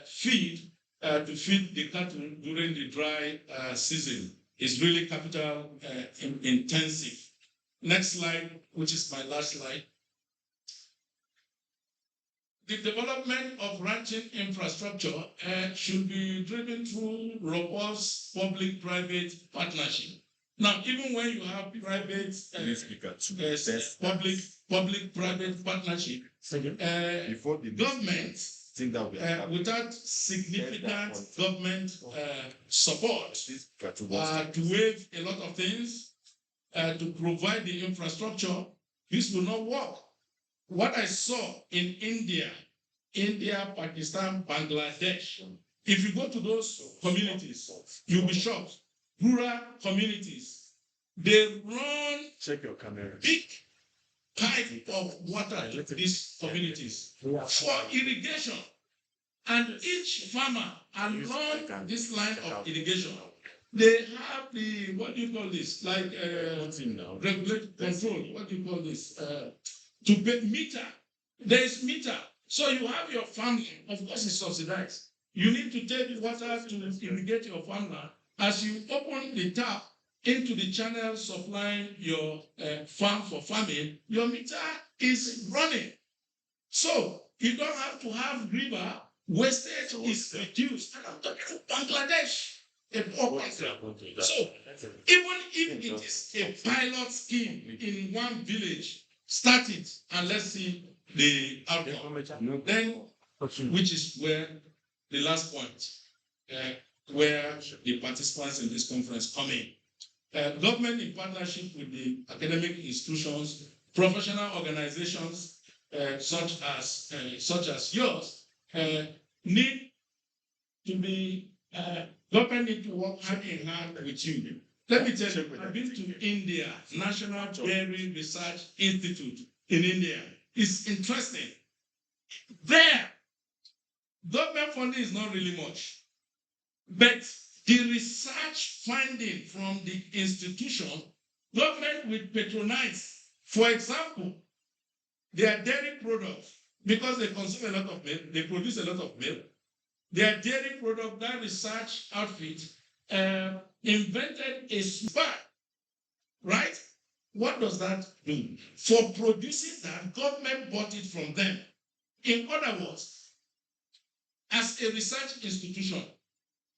feed to feed the cattle during the dry season. It's really capital intensive. Next slide, which is my last slide. The development of ranching infrastructure should be driven through robust public-private partnership. Now, even when you have private, public-private partnership, Before the government, thing that we have without significant government support to waive a lot of things, to provide the infrastructure, this will not work. What I saw in India, Pakistan, Bangladesh, if you go to those communities, you'll be shocked. Rural communities, they run check your camera. big pipe of water to these communities for irrigation. And each farmer along this line of irrigation, they have the, what do you call this? Like regulate control. What do you call this? To pay meter. There is meter. So you have your farmland, of course it's subsidized. You need to take water to irrigate your farmland. As you open the tap into the channel supplying your farm for farming, your meter is running. So you don't have to have river, wastage is reduced. And I'm talking to Bangladesh. A poor country. So even if it is a pilot scheme in one village, start it and let's see the outcome. Then, which is where the last point, where the participants in this conference come in. Government in partnership with the academic institutions, professional organizations such as yours need to be. Government need to work hand in hand with you. Let me tell you, I've been to India, National Dairy Research Institute in India. It's interesting. There, government funding is not really much. But the research finding from the institution, government will patronize. For example, their dairy products, because they consume a lot of milk, they produce a lot of milk. Their dairy product, that research outfit, invented a super, right? What does that do? For producing that, government bought it from them. In other words, as a research institution,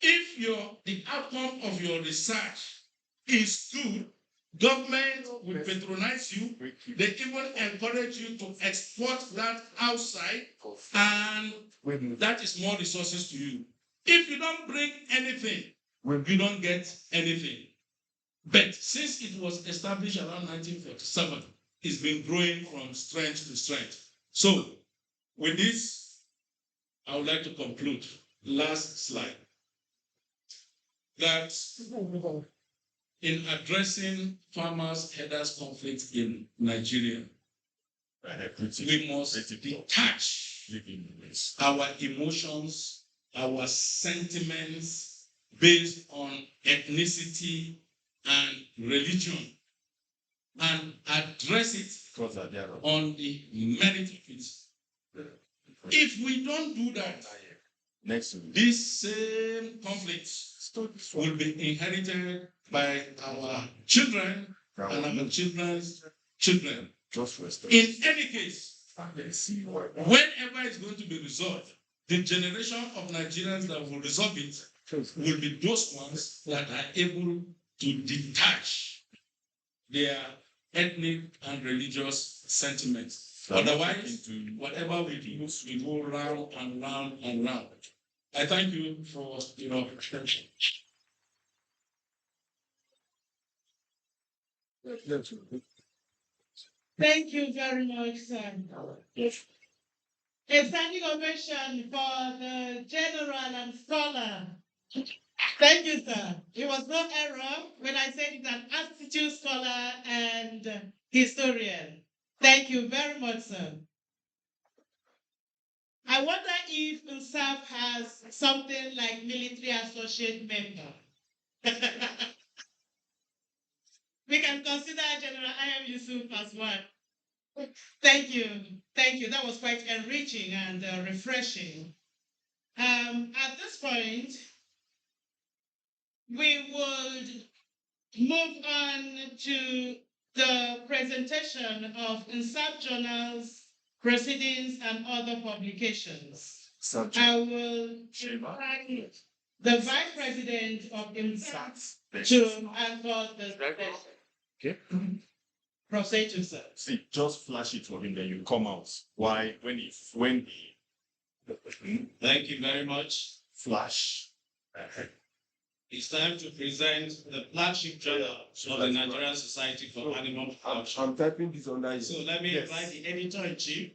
if the outcome of your research is good, government will patronize you. They even encourage you to export that outside, and that is more resources to you. If you don't bring anything, you don't get anything. But since it was established around 1947, it's been growing from strength to strength. So, with this, I would like to conclude. Last slide. That in addressing farmers' herders conflict in Nigeria, we must detach our emotions, our sentiments based on ethnicity and religion, and address it on the merit of it. If we don't do that, this same conflict will be inherited by our children and our children's children. In any case, whenever it's going to be resolved, the generation of Nigerians that will resolve it will be those ones that are able to detach their ethnic and religious sentiments. Otherwise, whatever we do, we go round and round and round. I thank you for your attention. Thank you very much, sir. A standing ovation for the general and scholar. Thank you, sir. It was no error when I said it's an institute scholar and historian. Thank you very much, sir. I wonder if UNSAF has something like military associate member. We can consider General I.M. Yusuf as one. Thank you. Thank you. That was quite enriching and refreshing. At this point, we would move on to the presentation of INSAP journals, proceedings, and other publications. I will invite the Vice President of INSAP to answer the question. Okay. Proceed to sir. See, just flash it for him, then you come out. Why? When Thank you very much. flash. It's time to present the flagship journal of the Nigerian Society for Animal Production. I'm typing this under you. So let me invite the editor-in-chief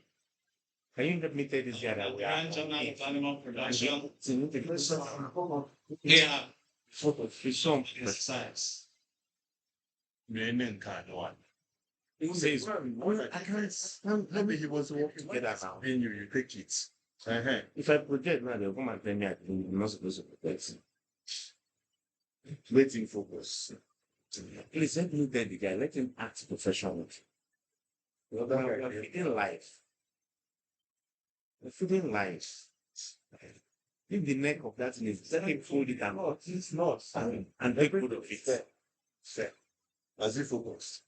Can you let me take this guy of that the we are Nigerian Journal of Animal Production. Photo. They have It's some exercise. He says, I can't. Maybe he was working together now. Then you take it. If I project now, they'll come and tell me I'm not supposed to project. Waiting focus. Please let me tell the guy, let him act professional. We're feeding life. We're feeding life. If the neck of that thing is, let him fold it and It's not. and take hold of it. Fair. As if focused.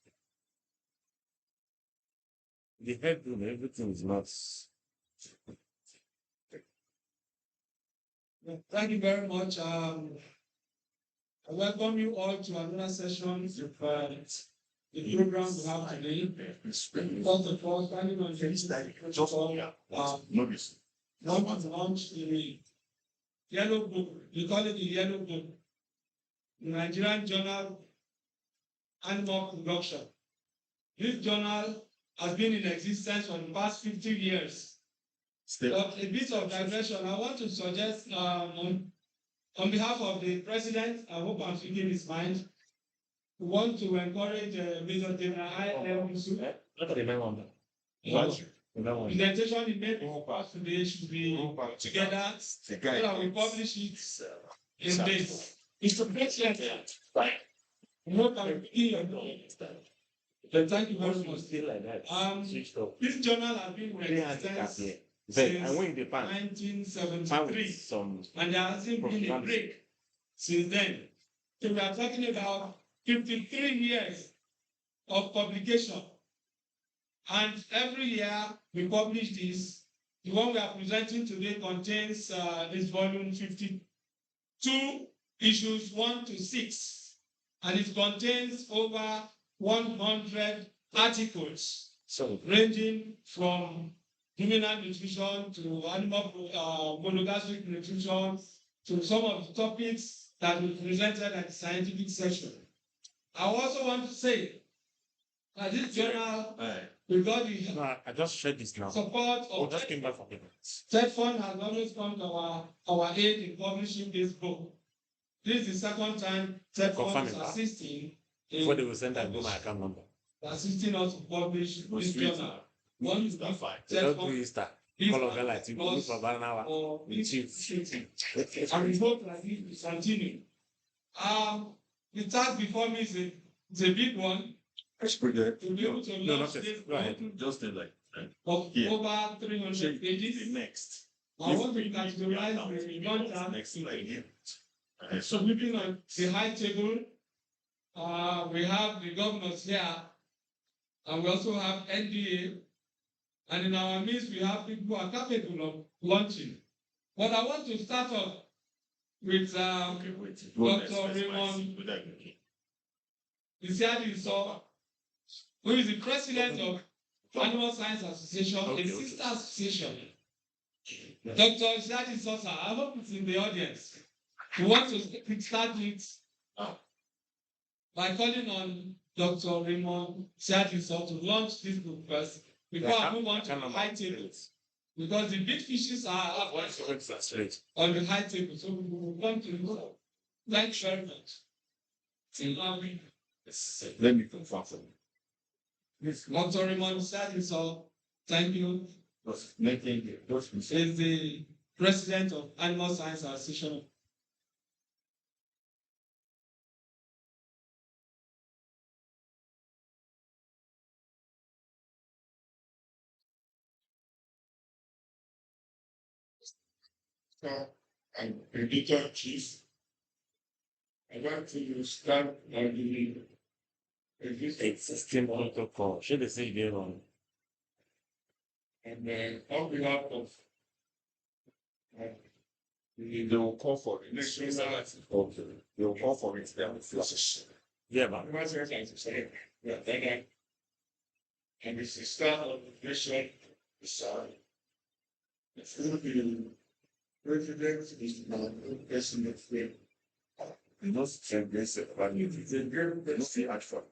The headroom, everything is not. Thank you very much. I welcome you all to another session of the program we have today. First of all, standing on the Notice. want to launch the yellow book. We call it the yellow book. The Nigerian Journal Animal Production. This journal has been in existence for the past 50 years. But a bit of digression, I want to suggest on behalf of the president, I hope I'm speaking his mind, we want to encourage Major General ILMSU. Look at the man on The presentation he made for us today should be together so that we publish it in this. It's a president. What I'm here. But thank you very much. Still like that. Switched off. This journal has been in existence since I went in the pan. 1973. Some And there hasn't been a break since then. So we are talking about 53 years of publication. And every year we publish this. The one we are presenting today contains this volume 52 issues 1 to 6. And it contains over 100 articles ranging from human nutrition to animal monogastric nutrition to some of the topics that we presented at the scientific session. I also want to say that this journal, we got the no, I just shared this now. support of Just came back from the TED Fund has always come to our aid in publishing this book. This is the second time TED Fund is assisting before they will send that my account number. Assisting us to publish this journal. One is the They don't do Easter. Call of like you go for banana with chief. and we hope that it will continue. The task before me is a big one. Let's project. To be able to No, launch not this Go ahead. Just like of Yeah. over 300 pages. next. I want to categorize the content. Next slide here. So looking at the high table, we have the governors here, and we also have NDA, and in our midst we have people who are capable of launching. But I want to start off with Dr. Raymond Isiadiso, who is the president of Animal Science Association, a sister association. Dr. Isiadiso, sir, I hope it's in the audience. We want to start with by calling on Dr. Raymond Isiadiso to launch this book first before I move on to the high tables. Because the big fishes are on the high table, so we will come to the Thank you very much. Let me confirm for you. Dr. Raymond Isiadiso, thank you. Is the president of Animal Science Association and editor chief. I want to start on the Existing protocol. Should they say they're wrong? and on behalf of They will call for it. next year, Okay. They will call for it. They will Yeah, man. what's your guys to say? Yeah, thank you. And this is start of the nation. It's going to be president is not the person of faith. not embrace it, but you don't see much for it.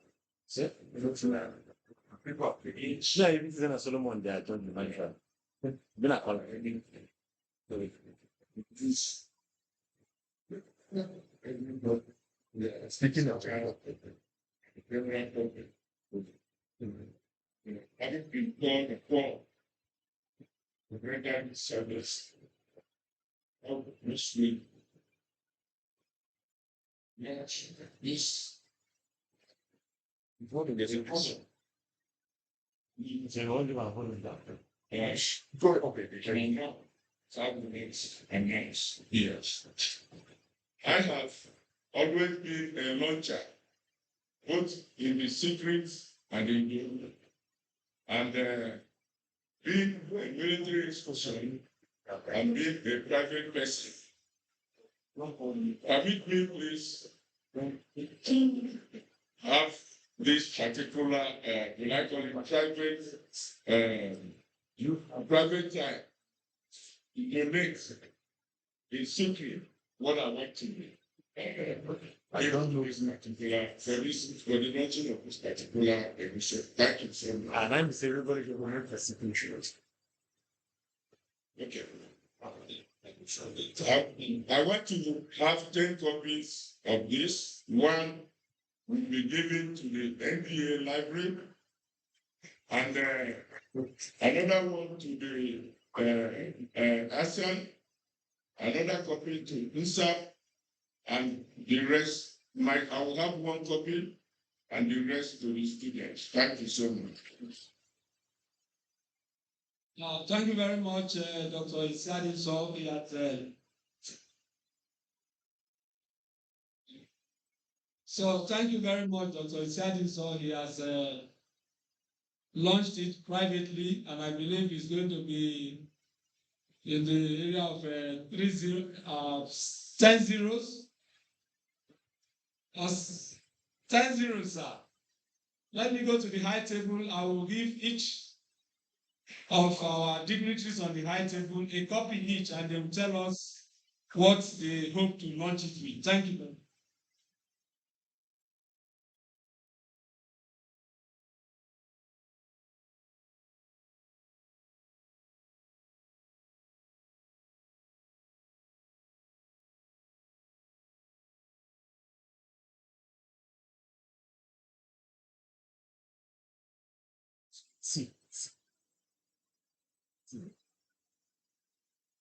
People are thinking, Yeah, even if it's Solomon, they are John the Mantra. Been a caller. this. Speaking of Having been born before, the greater service of Muslim. Yes, this. before they get in this, They won't give a whole lot. Yes, go okay, they can. and now, 5 minutes and yes, yes. I have always been a launcher, both in the secret and in the and being a military person and being a private person. Permit me, please, to have this particular, will I call it private time. Donate in secret what I want to do. I don't know this particular, there is for the mention of this particular emission. Thank you so much. And I'm saying everybody can remember the situation. Okay. I want to have 10 copies of this. One will be given to the NBA library, and another one to the ASEAN, another copy to INSAP, and the rest. I will have one copy, and the rest to the students. Thank you so much. Thank you very much, Dr. Isiadin So. So thank you very much, Dr. Isiadin So. He has launched it privately, and I believe it's going to be in the area of 10 zeros. 10 zeros, sir. Let me go to the high table. I will give each of our dignitaries on the high table a copy each, and they will tell us what they hope to launch it with. Thank you very much. See.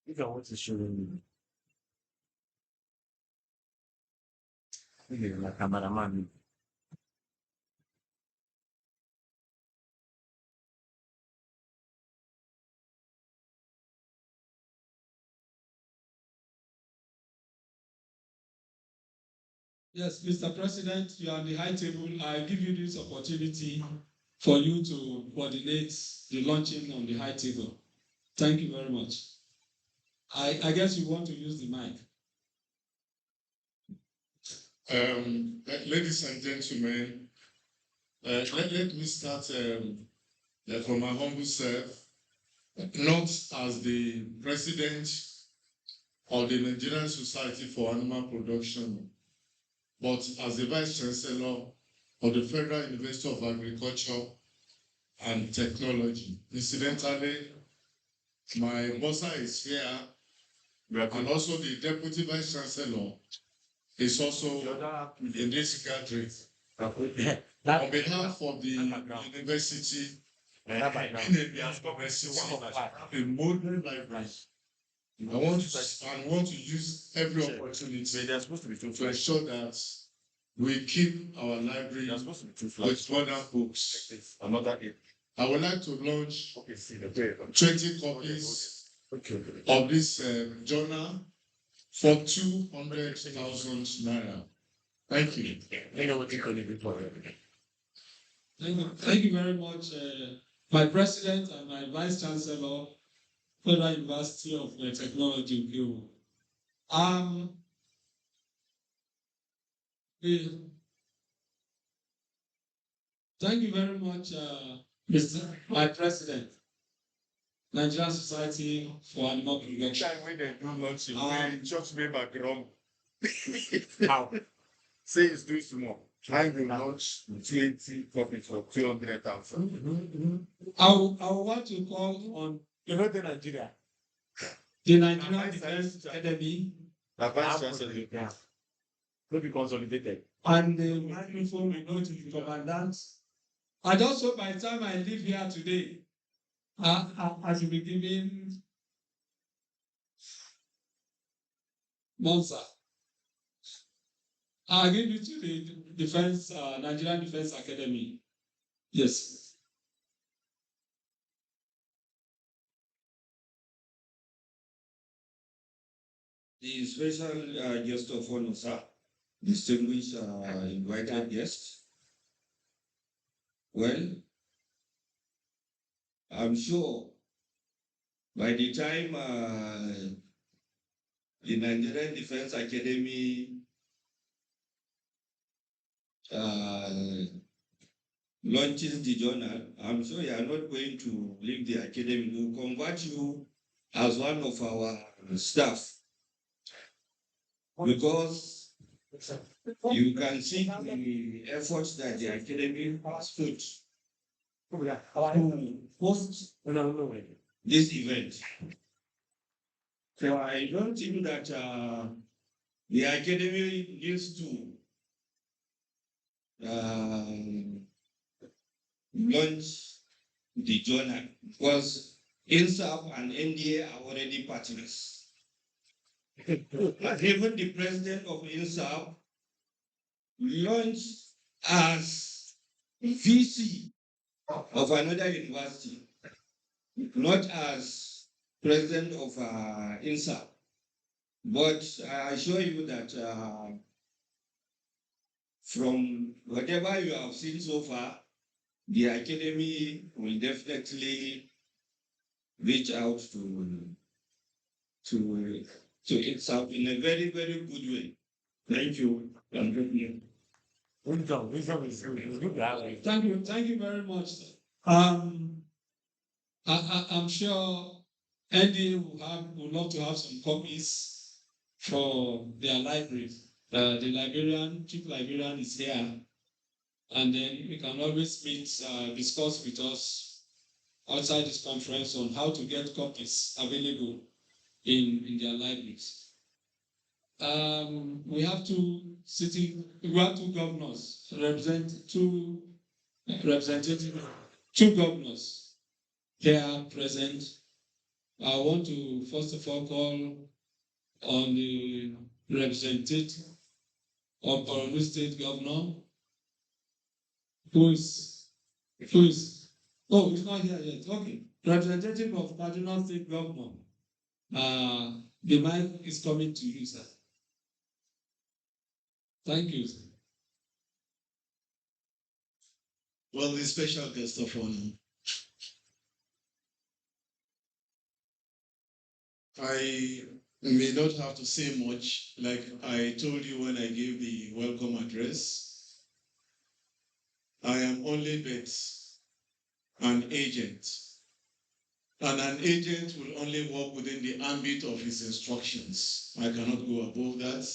If I want to show you, like cameraman. Yes, Mr. President, you are on the high table. I give you this opportunity for you to coordinate the launching on the high table. Thank you very much. I guess you want to use the mic. Ladies and gentlemen, let me start from my humble self, not as the president of the Nigerian Society for Animal Production, but as the Vice Chancellor of the Federal University of Agriculture and Technology. Incidentally, my bossa is here, and also the Deputy Vice Chancellor is also in this gathering. On behalf of the university, a modern library, I want to use every opportunity to ensure that we keep our library with modern books. I would like to launch 20 copies of this journal for 200,000 naira. Thank you. Thank you very much, my president and my vice chancellor, Federal University of Technology, Ukewu. Thank you very much, my president, Nigerian Society for Animal Production. When they do launching, church member drum. How? Say it's too small. I will launch 20 copies for 200,000. I will want to call on You know the Nigeria. the Nigerian Defense Academy The vice chancellor. Will be consolidated. and the microphone will go to the commandant. And also, by the time I leave here today, I should be giving Monza. I'll give it to the Defense, Nigerian Defense Academy. Yes. The special guest of honor, sir, distinguished invited guests. Well, I'm sure by the time the Nigerian Defense Academy launches the journal, I'm sure you are not going to leave the academy. We'll convert you as one of our staff, because you can see the efforts that the academy has put to host this event. So I don't think that the academy needs to launch the journal, because INSAP and NDA are already partners. And even the president of INSAP launched as VC of another university, not as president of INSAP. But I assure you that from whatever you have seen so far, the academy will definitely reach out to INSAP in a very, very good way. Thank you. Wisdom is good. Thank you very much, sir. I'm sure NDA would love to have some copies for their library. The chief librarian is here, and then we can always meet, discuss with us outside this conference on how to get copies available in their libraries. We have two governors, two governors here present. I want to first of all call on the representative of Borno State Governor, who is, oh, he's not here yet, okay. Representative of Kaduna State Governor, the mic is coming to you, sir. Thank you, sir. Well, the special guest of honor, I may not have to say much, like I told you when I gave the welcome address. I am only but an agent, and an agent will only work within the ambit of his instructions. I cannot go above that.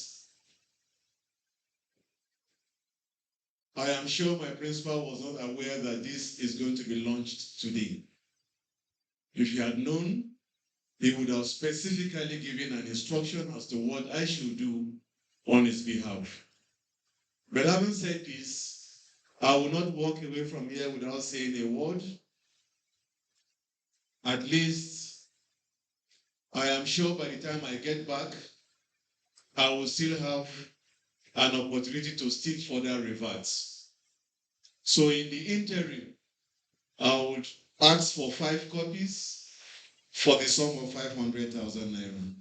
I am sure my principal was not aware that this is going to be launched today. If he had known, he would have specifically given an instruction as to what I should do on his behalf. But having said this, I will not walk away from here without saying a word. At least, I am sure by the time I get back, I will still have an opportunity to still further reverts. So in the interim, I would ask for 5 copies for the sum of 500,000 naira.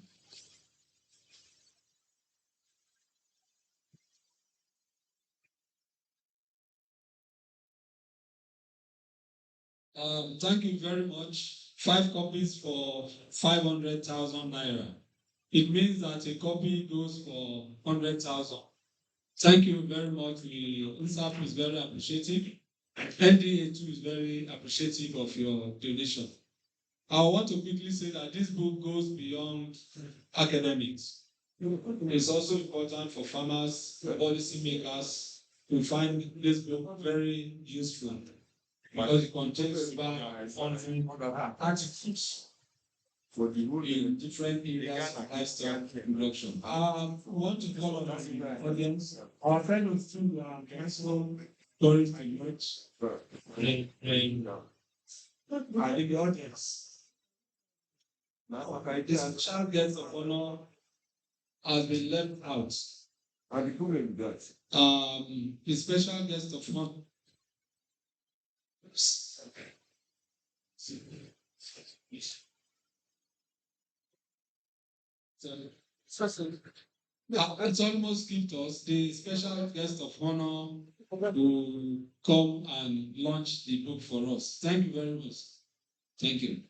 Thank you very much. 5 copies for 500,000 naira. It means that a copy goes for 100,000. Thank you very much. The INSAP is very appreciative. NDA too is very appreciative of your donation. I want to quickly say that this book goes beyond academics. It's also important for farmers, policymakers to find this book very useful because it contains about articles For the whole in different areas of livestock production. We want to call on the audience. Our friend was too cancel storage and much. I think the audience. This child guest of honor has been left out. And the problem with that. The special guest of honor. It's almost skipped us. The special guest of honor will come and launch the book for us. Thank you very much. Thank you.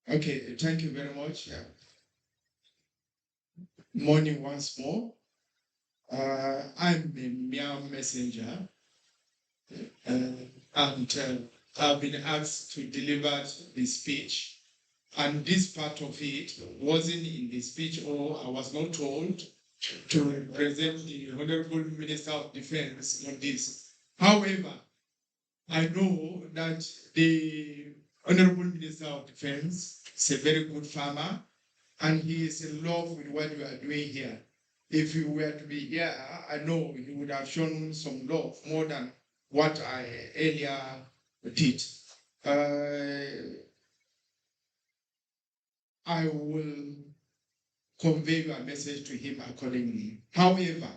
Okay, thank you very much. Morning once more. I'm a mere messenger, and I've been asked to deliver the speech. And this part of it wasn't in the speech, or I was not told to represent the Honorable Minister of Defense on this. However, I know that the Honorable Minister of Defense is a very good farmer, and he is in love with what we are doing here. If he were to be here, I know he would have shown some love more than what I earlier did. I will convey your message to him accordingly. However,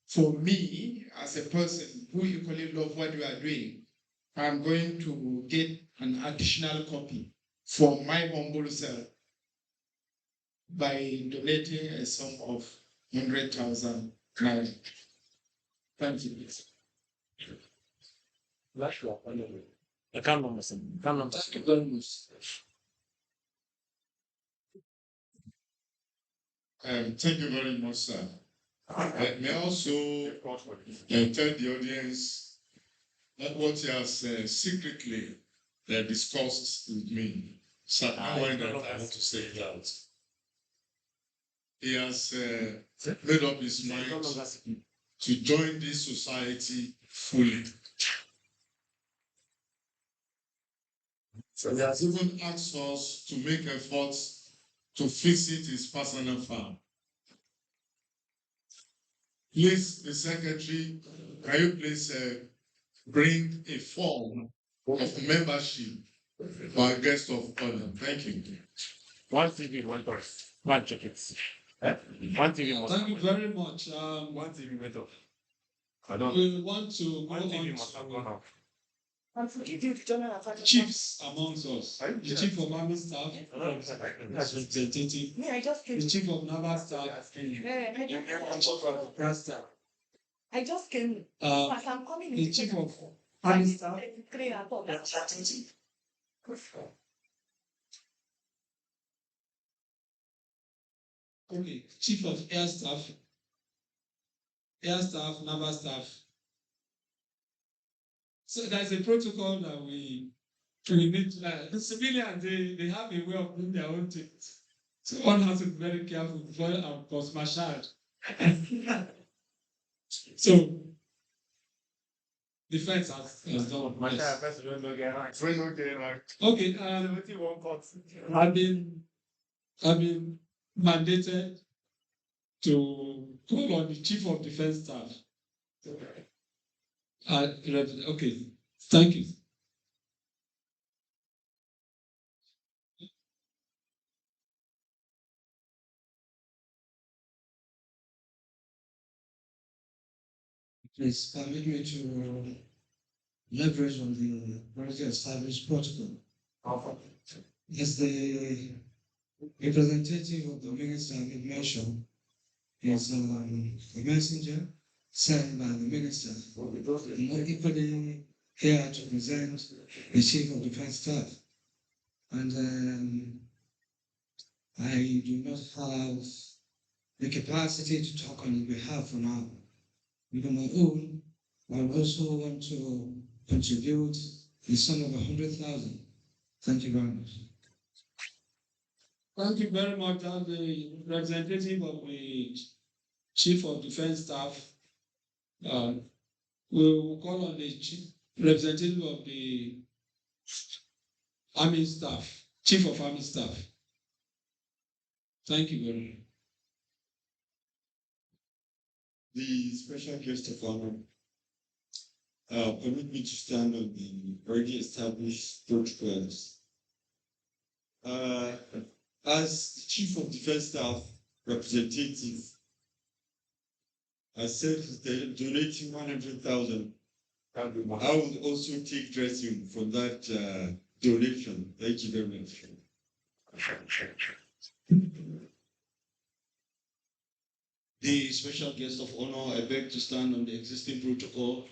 for me, as a person who equally love what we are doing, I'm going to get an additional copy for my humble self by donating a sum of 100,000 naira. Thank you. Thank you very much. Thank you very much, sir. May I also tell the audience that what he has secretly discussed with me, sir, I want to say it out. He has made up his mind to join this society fully. So he has even asked us to make efforts to visit his personal farm. Please, the secretary, can you please bring a form of membership for our guest of honor? Thank you. One TV, one person. One tickets. One TV must. Thank you very much. One TV went off. We want to go One TV on must have gone to off. chiefs amongst us. The chief of army staff, representative, the chief of naval staff, gas staff, I just came. As I'm coming the chief of army staff, okay, chief of air staff, naval staff. So there's a protocol that we need. The civilians, they have a way of doing their own things. So one has to be very careful before I'm cost-martialed. So defense has done. Yes. Okay. I've been mandated to call on the chief of defense staff. Okay, thank you. Please permit me to leverage on the already established protocol. As the representative of the minister had mentioned, is a messenger sent by the minister, and equally here to present the Chief of Defense Staff. And I do not have the capacity to talk on behalf for now. On my own, I also want to contribute the sum of 100,000. Thank you very much. Thank you very much. As the representative of the Chief of Defense Staff, we will call on the representative of the Army Staff, Chief of Army Staff. Thank you very much. The special guest of honor, permit me to stand on the already established protocols. As the Chief of Defense Staff representative, I said donating 100,000. I will also take dressing from that donation. Thank you very much. The special guest of honor, I beg to stand on the existing protocol.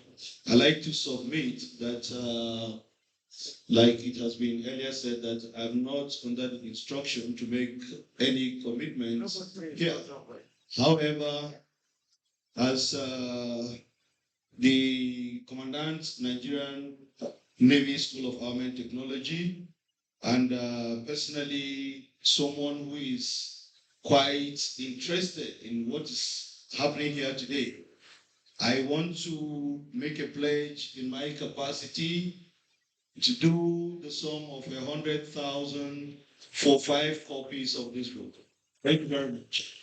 I like to submit that, like it has been earlier said, that I'm not under the instruction to make any commitments here. However, as the Commandant Nigerian Navy School of Army and Technology, and personally someone who is quite interested in what is happening here today, I want to make a pledge in my capacity to do the sum of 100,000 for 5 copies of this book. Thank you very much.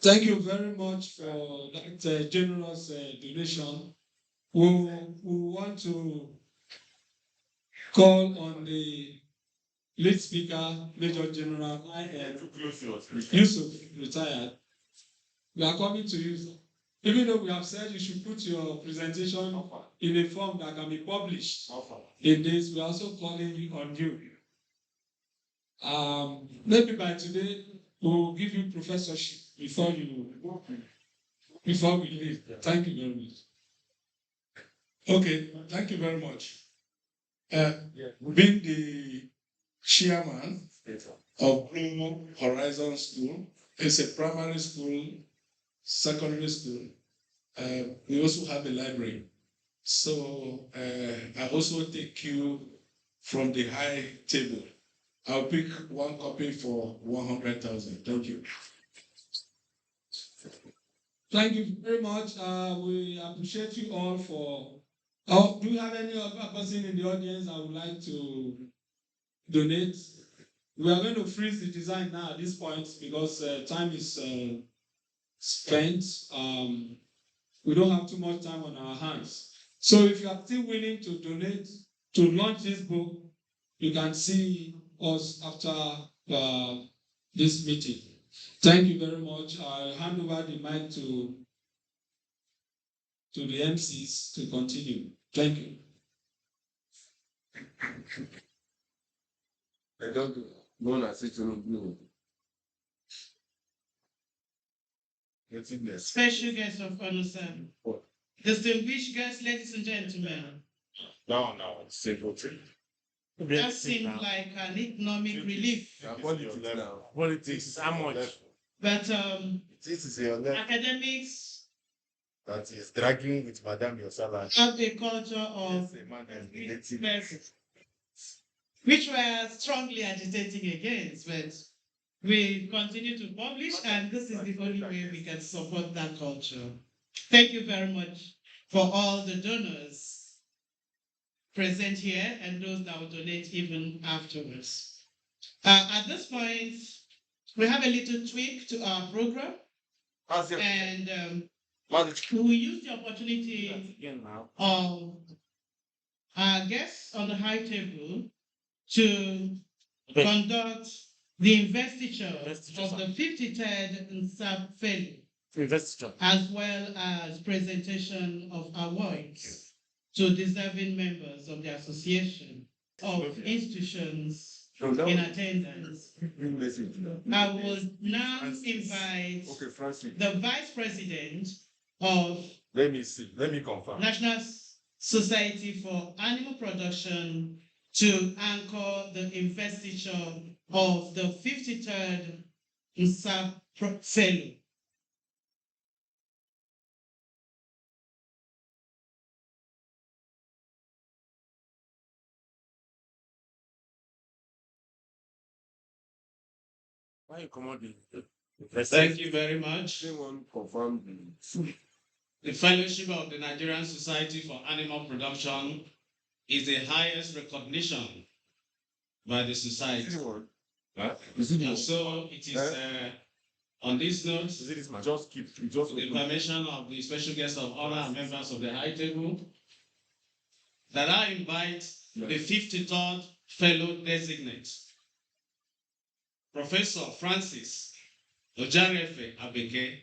Thank you very much for that generous donation. We want to call on the lead speaker, Major General Yusuf, retired. We are coming to you. Even though we have said you should put your presentation in a form that can be published in this, we are also calling on you. Maybe by today, we'll give you professorship before we leave. Thank you very much. Okay, thank you very much. Being the chairman of Blue Horizon School, it's a primary school, secondary school. We also have a library. So I also take you from the high table. I'll pick 1 copy for 100,000. Thank you. Thank you very much. We appreciate you all for. Do you have any other person in the audience that would like to donate? We are going to freeze the design now at this point because time is spent. We don't have too much time on our hands. So if you are still willing to donate to launch this book, you can see us after this meeting. Thank you very much. I'll hand over the mic to the MCs to continue. Thank you. I don't know that situation. Special guest of honor, sir. Distinguished guests, ladies and gentlemen. No, it's simple. That seemed like an economic relief. Politics, how much? But This is your level. academics That is dragging with Madame your salary. have a culture of which we are strongly agitating against, but we continue to publish, and this is the only way we can support that culture. Thank you very much for all the donors present here and those that will donate even afterwards. At this point, we have a little tweak to our program, and we will use the opportunity of our guests on the high table to conduct the investiture of the 53rd NSAP Fellow. Investiture. as well as presentation of awards to deserving members of the association of institutions in attendance. I would now invite the Vice President of Let me see. Let me confirm. National Society for Animal Production to anchor the investiture of the 53rd NSA Fellow. Why you come out the Thank you very much. Anyone confirm The fellowship of the Nigerian Society for Animal Production is the highest recognition by the society. And so it is on this note, just keep just with the permission of the special guests of honor and members of the high table, that I invite the 53rd fellow designate, Professor Francis Ojarefe Abeke,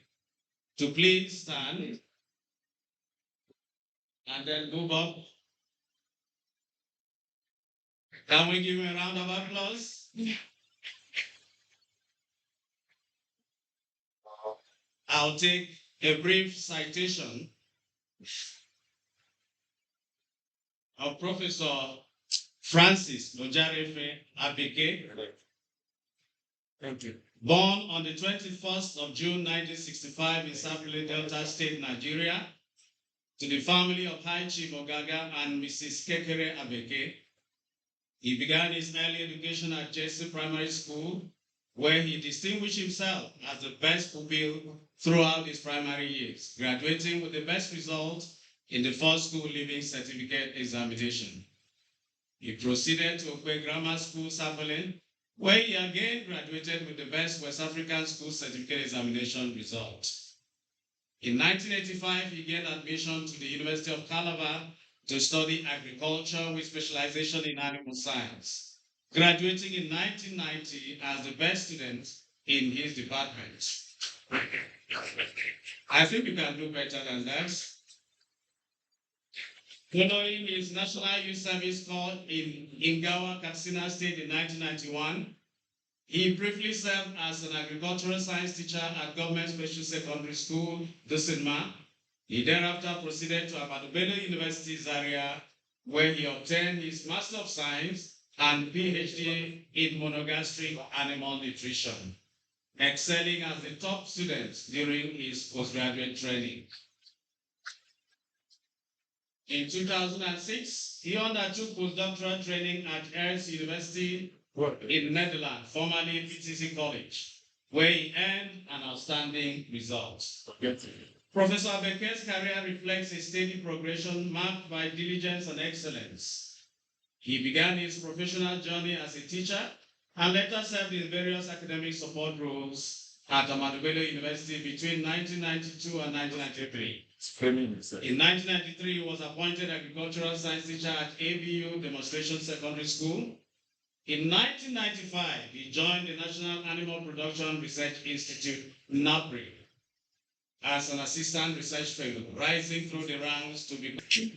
to please stand and then move up. Can we give him a round of applause? I'll take a brief citation of Professor Francis Ojarefe Abeke. Thank you. Born on the 21st of June 1965 in Sapele, Delta State, Nigeria, to the family of High Chief Ogaga and Mrs. Kekere Abeke. He began his early education at Jesse Primary School, where he distinguished himself as the best pupil throughout his primary years, graduating with the best result in the first school leaving certificate examination. He proceeded to Okwe Grammar School, Sapele, where he again graduated with the best West African school certificate examination result. In 1985, he gained admission to the University of Calabar to study agriculture with specialization in animal science, graduating in 1990 as the best student in his department. I think you can do better than that. Following his National Youth Service Corps in Ingawa, Katsina State in 1991, he briefly served as an agricultural science teacher at Government Special Secondary School, Dusinma. He thereafter proceeded to Ahmadu Bello University, Zaria, where he obtained his Master of Science and PhD in monogastric animal nutrition, excelling as the top student during his postgraduate training. In 2006, he undertook postdoctoral training at Harris University in Netherlands, formerly PTC College, where he earned an outstanding result. Professor Abeke's career reflects a steady progression marked by diligence and excellence. He began his professional journey as a teacher and later served in various academic support roles at Ahmadu Bello University between 1992 and 1993. In 1993, he was appointed agricultural science teacher at ABU Demonstration Secondary School. In 1995, he joined the National Animal Production Research Institute, NAPRI, as an assistant research fellow, rising through the ranks to become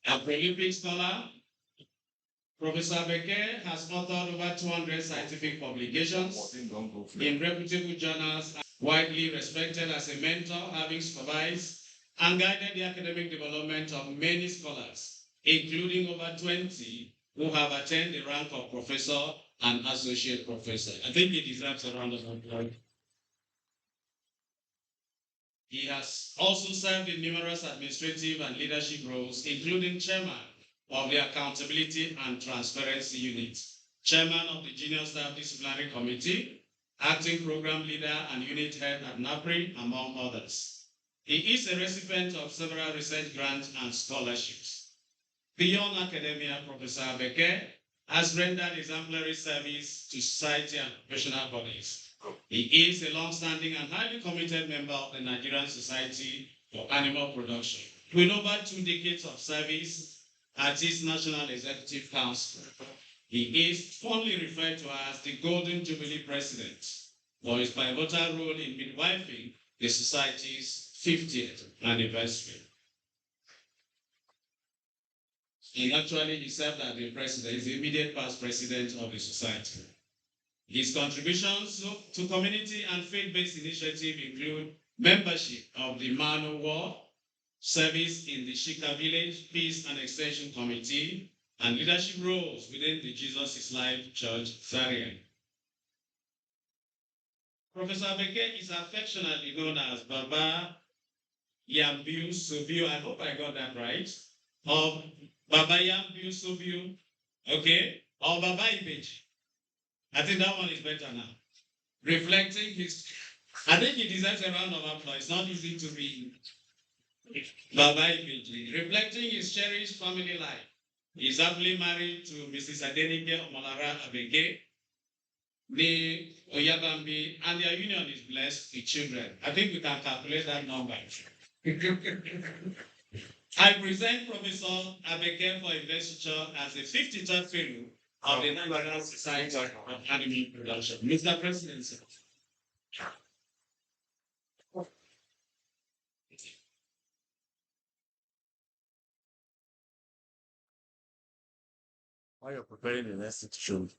a prolific scholar. Professor Beke has authored over 200 scientific publications in reputable journals, widely respected as a mentor, having supervised and guided the academic development of many scholars, including over 20 who have attained the rank of professor and associate professor. I think he deserves a round of applause. He has also served in numerous administrative and leadership roles, including chairman of the Accountability and Transparency Unit, chairman of the Junior Staff Disciplinary Committee, acting program leader and unit head at NAPRI, among others. He is a recipient of several research grants and scholarships. Beyond academia, Professor Abeke has rendered exemplary service to society and professional bodies. He is a long-standing and highly committed member of the Nigerian Society for Animal Production, with over 2 decades of service at its National Executive Council. He is fondly referred to as the Golden Jubilee President for his pivotal role in midwifing the society's 50th anniversary. And actually, he served as the president, he's the immediate past president of the society. His contributions to community and faith-based initiatives include membership of the Man of War, service in the Shika Village Peace and Extension Committee, and leadership roles within the Jesus is Life Church Zaria. Professor Abeke is affectionately known as Baba Yambiu Sobio. I hope I got that right. Of Baba Yambiu Sobio, okay, or Baba Ibeji. I think that one is better now. Reflecting his, I think he deserves a round of applause. It's not easy to be Baba Ibeji. Reflecting his cherished family life. He's happily married to Mrs. Adenike Omolara Abeke, the Oyabambi, and their union is blessed with children. I think we can calculate that number. I present Professor Abeke for investiture as the 53rd fellow of the Nigerian Society of Animal Production. Mr. President, sir. While you're preparing the next institution,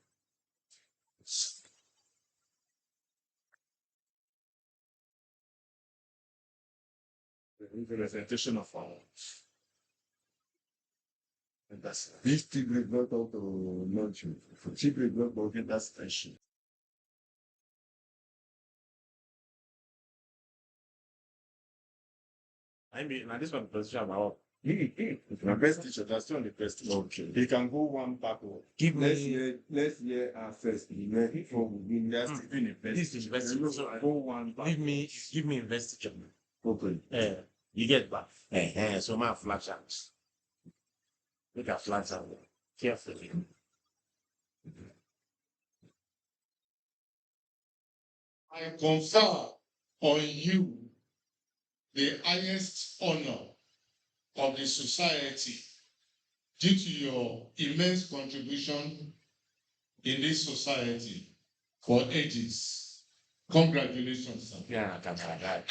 the representation of our and that's this thing is not out to launch you. For cheap is not working, that's station. I mean, now this one position about my best teacher, that's still on the best teacher. Okay. He can go one backward. Give me let's hear our first. Before we win, that's still the best. This is best. So go one backward. Give me investiture. Okay. You get back. So my flash out. Look at flash out carefully. I confer on you the highest honor of the society due to your immense contribution in this society for ages. Congratulations, sir. Yeah, that.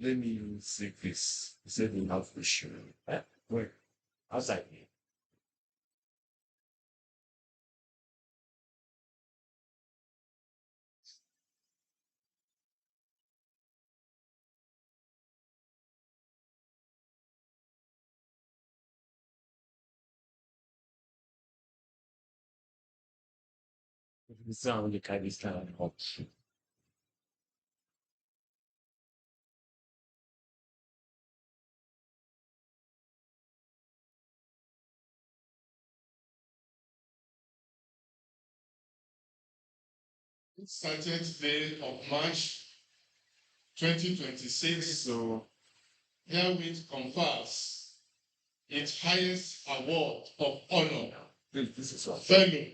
Let me see this. He said we have to show. Wait, outside me. The sound the kind of sound hot. This 30th day of March 2026, so herewith confers its highest award of honor, This is what fellow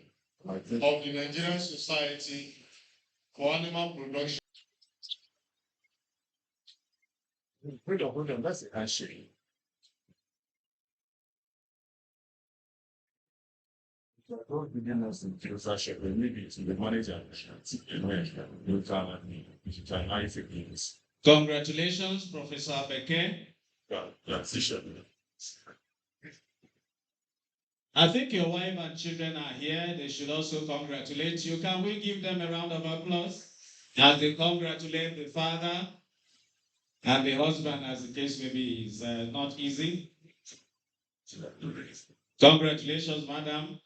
of the Nigerian Society for Animal Production. hold on, that's a handshake. Don't begin us in closer maybe it's the manager. You can I think this. Congratulations, Professor Abeke. Transition. I think your wife and children are here. They should also congratulate you. Can we give them a round of applause as they congratulate the father and the husband, as the case may be, is not easy. Congratulations, madam.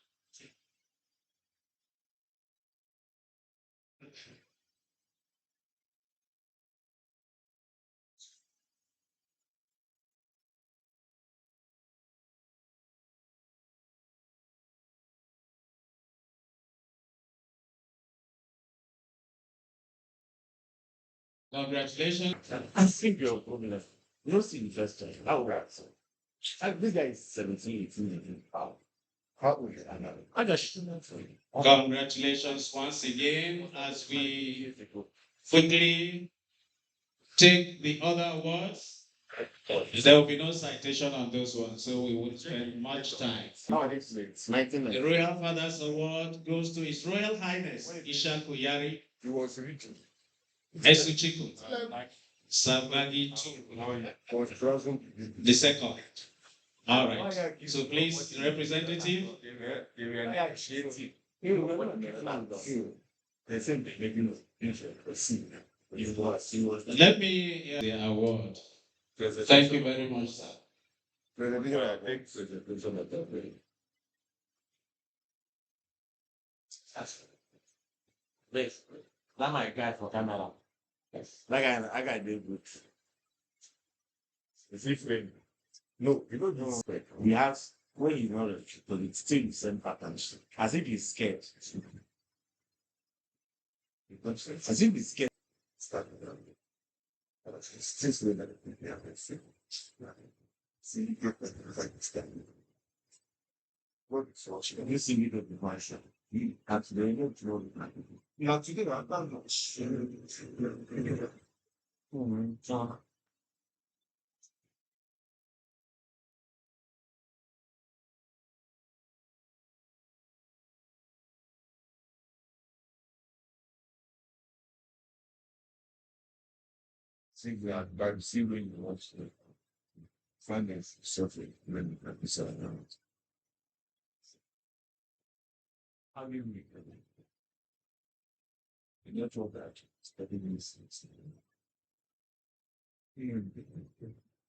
Congratulations. I think you're problem. You don't see investor. How right? This guy is 17, 18. How old is that? I just Congratulations once again as we quickly take the other awards. There will be no citation on those ones, so we won't spend much time. The Royal Father's Award goes to His Royal Highness Ishaku Yari He was written. Esuchiku Sabagi II, the second. All right. So please, the representative. Let me hear the award. Thank you very much, sir. Please, that my guy for camera. That guy did good. Is he friend? No, you know this. He has when you know it, but it's still the same pattern. As if he's scared. As if he's scared. You see me to the question. And today you know Now today I don't know. See that by receiving you want to finance suffering when it's around. How do you make it? You not all that.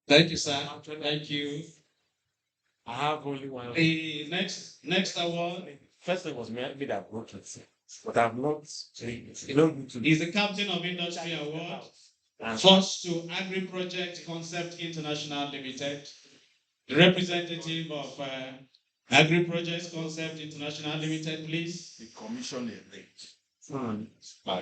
Thank you, sir. Thank you. I have only one. The next award. First thing was me that broke it. But I've not Is the Captain of Industry Award. First to Agri Project Concept International Limited. The representative of Agri Projects Concept International Limited, please. The commission elect.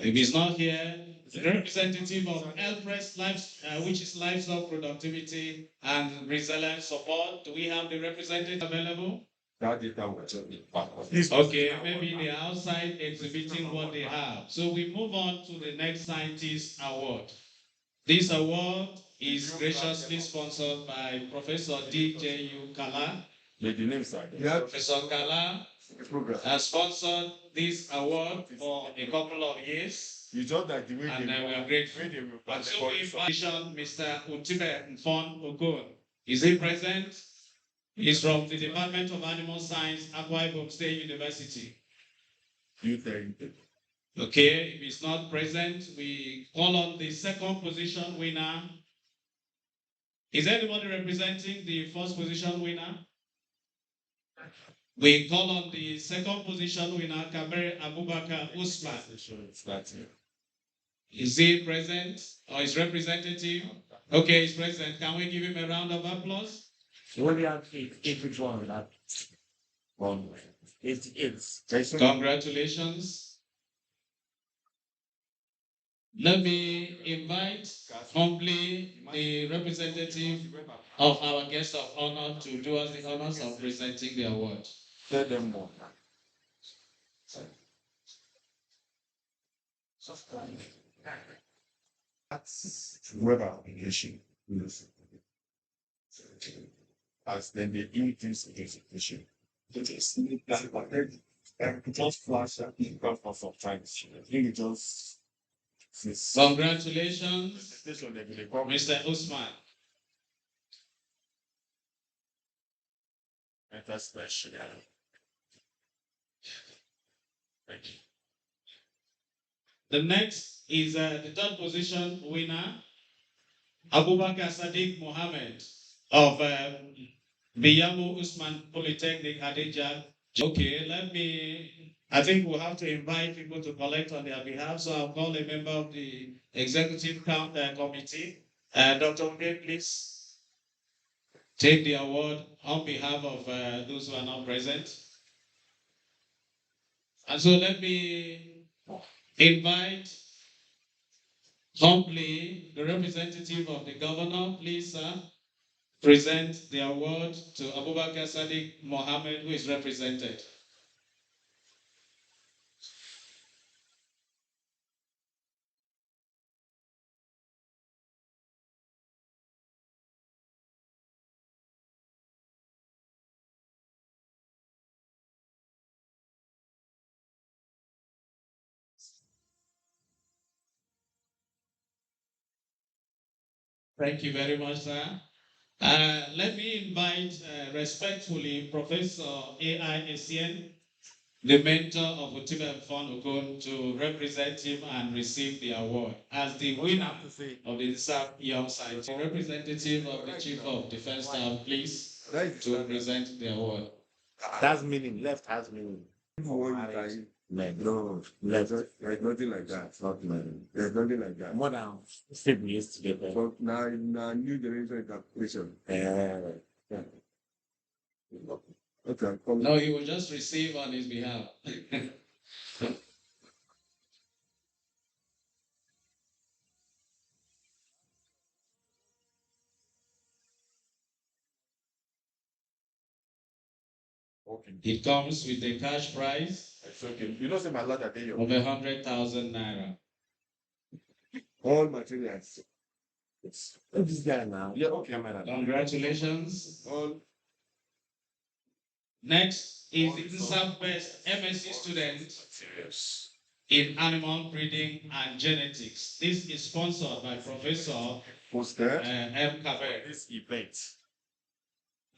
If he's not here, the representative of LPRES, which is Livestock Productivity and Resilience Support. Do we have the representative available? That data was Okay, maybe they're outside exhibiting what they have. So we move on to the next Scientist Award. This award is graciously sponsored by Professor D.J.U. Kala. The name sir. Professor Kala has sponsored this award for a couple of years. You thought that the way And they we are grateful. they will And pass so we invite Mr. Utibe Mfon Ogon. Is he present? He's from the Department of Animal Science, Akwa Ibom State University. You think. Okay, if he's not present, we call on the second position winner. Is anybody representing the first position winner? We call on the second position winner, Kabir Abubakar Usman. Is he present or is representative? Okay, he's present. Can we give him a round of applause? only have eight one that one. It's Congratulations. Let me invite humbly the representative of our guest of honor to do us the honors of presenting the award. Tell them more. That's web application. As then the images execution. It is just flash up for some times. You just Congratulations, Mr. Usman. That's special. Thank you. The next is the third position winner, Abubakar Sadiq Mohammed of Biyamu Usman Polytechnic Hadija. Okay, I think we'll have to invite people to collect on their behalf. So I'll call a member of the executive committee. Dr. Ude, please take the award on behalf of those who are not present. And so let me invite humbly the representative of the governor, please, sir, present the award to Abubakar Sadiq Mohammed, who is represented. Thank you very much, sir. Let me invite respectfully Professor A.I. Essien, the mentor of Otiba Ogun, to represent him and receive the award as the winner of the NSAP Young Scientist. Representative of the Chief of Defense Staff, please, to present the award. That's meaning. Left has meaning. No, left. There's nothing like that. It's not meaning. There's nothing like that. More than 15 years together. But now new generation interpretation. Yeah. Okay, come. No, he will just receive on his behalf. Okay. It comes with a cash prize It's okay. You know, say my lot at of 100,000 naira. all materials. It's this guy now. Yeah, okay. Congratulations. All Next is the Southwest MSc student in animal breeding and genetics. This is sponsored by Professor posted M. Kabir. this event.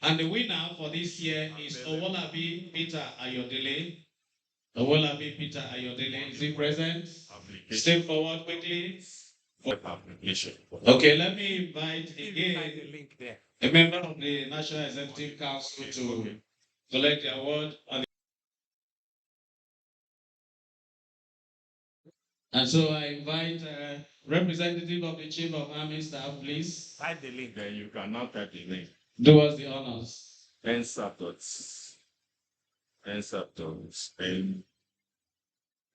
And the winner for this year is Owolabi Peter Ayodele. Owolabi Peter Ayodele, is he present? Step forward quickly. Okay, let me invite again a member of the National Executive Council to collect the award. And so I invite representative of the Chief of Army Staff, please. Type the link, then you can now type the link. Do us the honors. NSAP.NSAP.N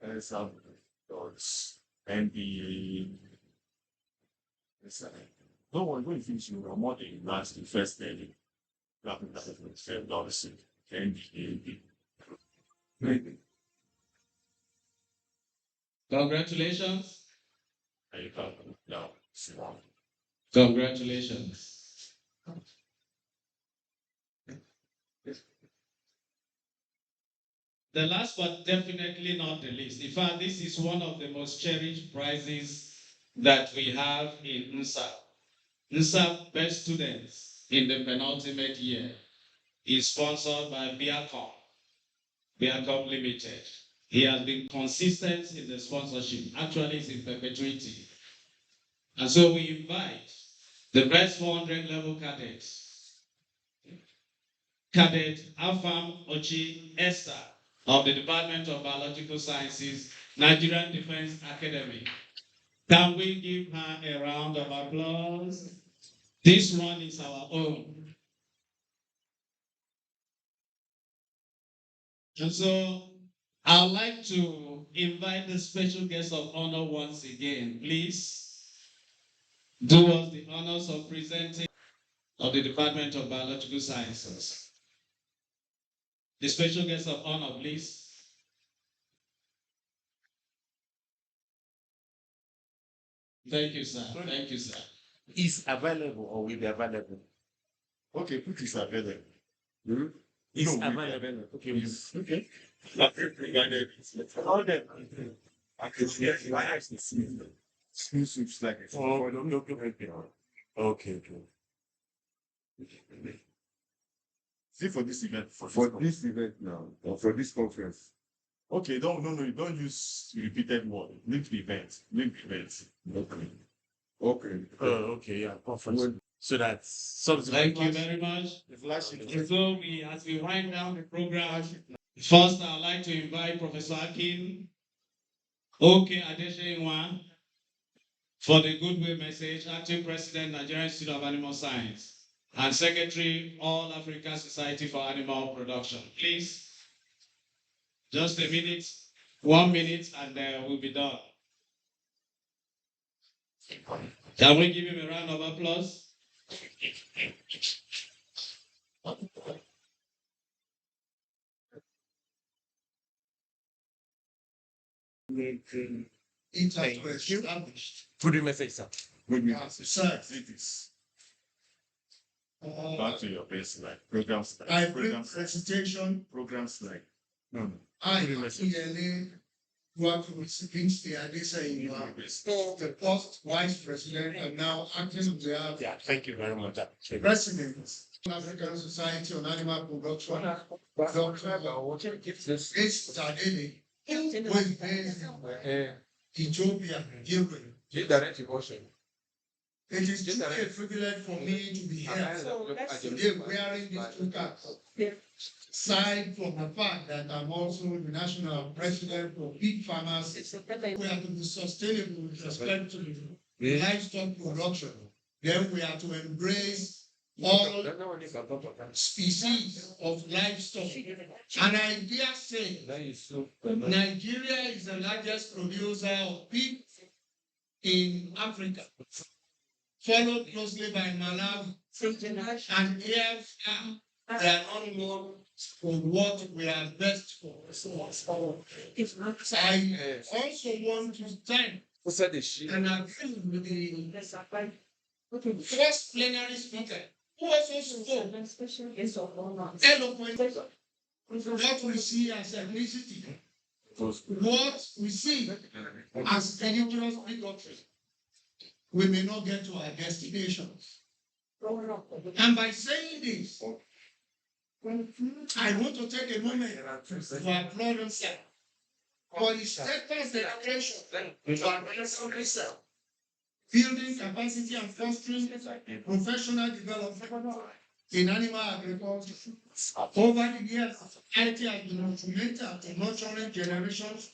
NSAP.NBA. No one going to finish you more than last the first day. NBA. Congratulations. You can now. Congratulations. The last but definitely not the least. In fact, this is one of the most cherished prizes that we have in NSAP. NSAP Best Students in the penultimate year is sponsored by Biacom Limited. He has been consistent in the sponsorship. Actually, it's in perpetuity. And so we invite the best 400 level cadets, Cadet Afam Ochi Esther of the Department of Biological Sciences, Nigerian Defense Academy. Can we give her a round of applause? This one is our own. And so I'd like to invite the special guest of honor once again. Please do us the honors of presenting of the Department of Biological Sciences. The special guest of honor, please. Thank you, sir. Thank you, sir. Is available or will be available? Okay, put this available. Is No, available. Okay. Okay. All them. I can see it. My eyes can see it. Smooth soups like it. Okay. See for this event. For this event now, or for this conference. Okay, don't use repeated word. Link the event. Okay. Okay, yeah, conference. So that's Thank you very much. So as we wind down the program, first I'd like to invite Professor Akin Oke Adeshewa for the goodwill message, Acting President, Nigerian Institute of Animal Science, and Secretary, All African Society for Animal Production. Please, just a minute, 1 minute, and we'll be done. Can we give him a round of applause? Established. put the message, sir. Good message. Sir, it is. Back to your baseline. Programs like. I bring presentation. Programs like. I, ELA, work with Kingsley Adesanya, the first vice president and now acting on behalf Yeah, thank you very much. president of African Society on Animal Production, Dr. Grace Tadele, who is based in Ethiopia, Ukraine. It is truly a privilege for me to be here today wearing these two caps. Aside from the fact that I'm also the national president for pig farmers, we are to be sustainable with respect to the livestock production. Then we are to embrace all species of livestock. And I dare say, Nigeria is the largest producer of pig in Africa, followed closely by Malawi. And here they are not known for what we are best for. I also want to thank and agree with the first plenary speaker who also spoke eloquently what we see as ethnicity, what we see as religious bigotry. We may not get to our destinations. And by saying this, I want to take a moment to applaud himself for his steadfast dedication to advancing himself, building capacity and fostering professional development in animal agriculture. Over the years, IT has been instrumental to nurturing generations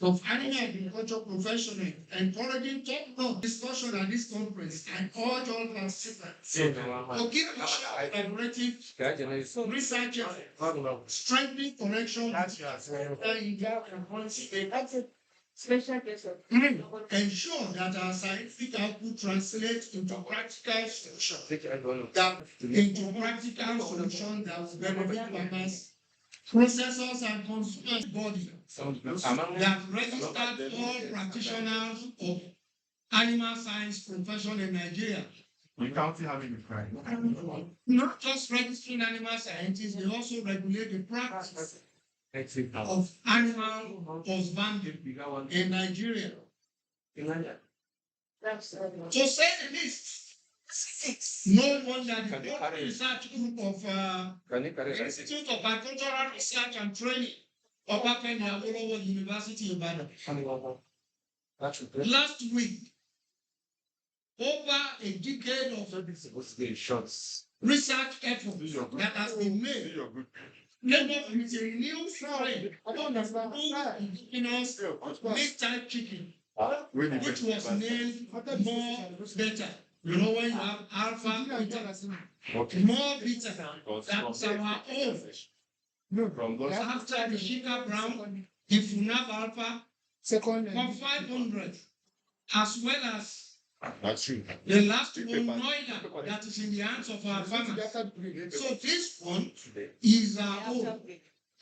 of animal agriculture professionals, encouraging top-notch discussion at this conference. I urge all participants to keep pushing collaborative research efforts, strengthening connection ensure that our scientific output translates into practical solutions that will benefit farmers, processors, and consumers body that registered all practitioners of animal science profession in Nigeria. Not just registering animal scientists, they also regulate the practice of animal husbandry in Nigeria. To say the least, no wonder the global research group of Institute of Agricultural Research and Training of Awolowo University in Ibadan last week, over a decade of research effort that has been made, came up with a new strain of indigenous meat-type chicken, which was named more better. You know, when you have alpha, beta, more beta, that's our own. After the Shika Brown, the Funab Alpha, for 500, as well as the last one, Noida, that is in the hands of our farmers. So this one is our own.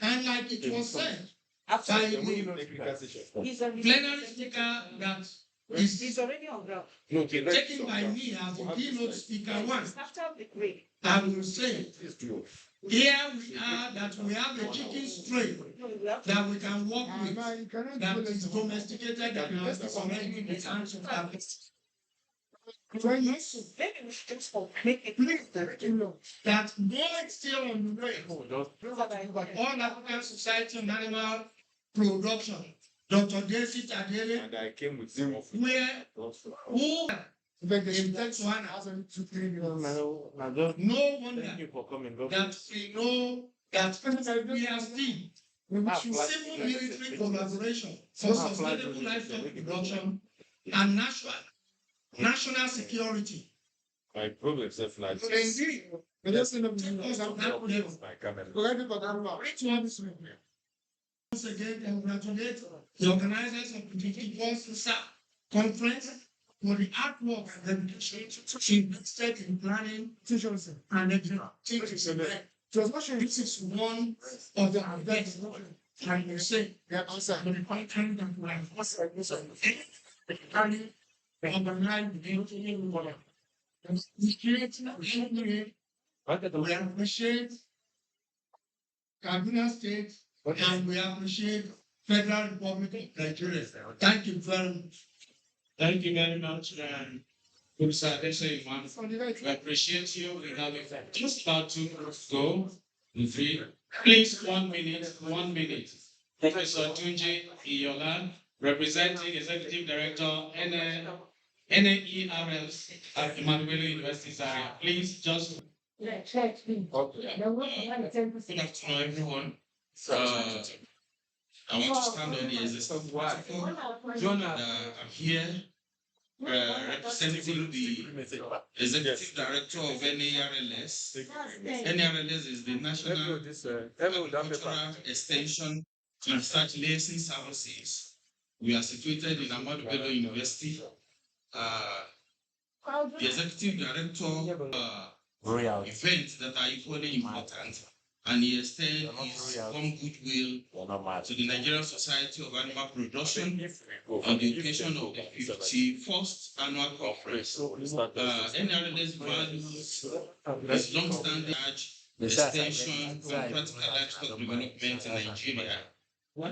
And like it was said, by the plenary speaker that is already on ground. Taken by me as the keynote speaker one. I will say, here we are that we have a chicken strain that we can work with, that is domesticated and is already in the hands of our business. Maybe we should just make it that more still on the way. All African Society on Animal Production. Dr. Desi Tadele, and I came with zero. Where who no wonder thank you for coming. That we know that we are still civil military collaboration for sustainable livestock production and national security. My problem is that like indeed, once again, congratulate the organizers of the 51st conference for the artwork that invested in planning and executing. This is one of the best. I will say that also the content that we have we appreciate Kaduna State and we appreciate Federal Republic of Nigeria. Thank you very much. Thank you very much, Professor Adesina. We appreciate you. We have just about 2 minutes to go. 3. Please, 1 minute, 1 minute. Professor Tunji Iyola, representing Executive Director, NAERLs at Emmanuel University area. Please, just. Good afternoon, everyone. I want to stand on the existing platform, and I'm here representing the Executive Director of NARLS. NARLS is the National Agricultural Extension and Research Liaison Services. We are situated in Ahmadu Bello University. The Executive Director events that are equally important, and he extends his warm goodwill to the Nigerian Society of Animal Production on the occasion of the 51st annual conference. NRLS values its long-standing extension and practical livestock development in Nigeria.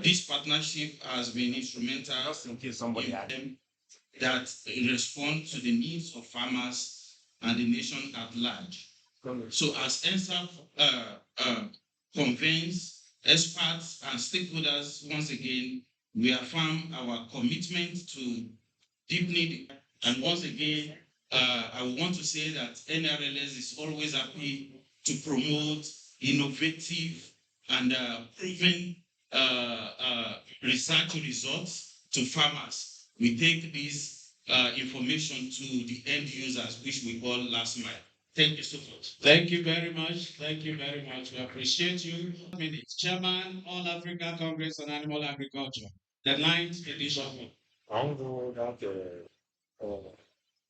This partnership has been instrumental in them that respond to the needs of farmers and the nation at large. So as ENSAF convenes experts and stakeholders, once again, we affirm our commitment to deepening. And once again, I want to say that NRLS is always happy to promote innovative and proven research results to farmers. We take this information to the end users, which we call last mile. Thank you so much. Thank you very much. Thank you very much. We appreciate you. Chairman, All Africa Congress on Animal Agriculture, the 9th edition. I want to go down to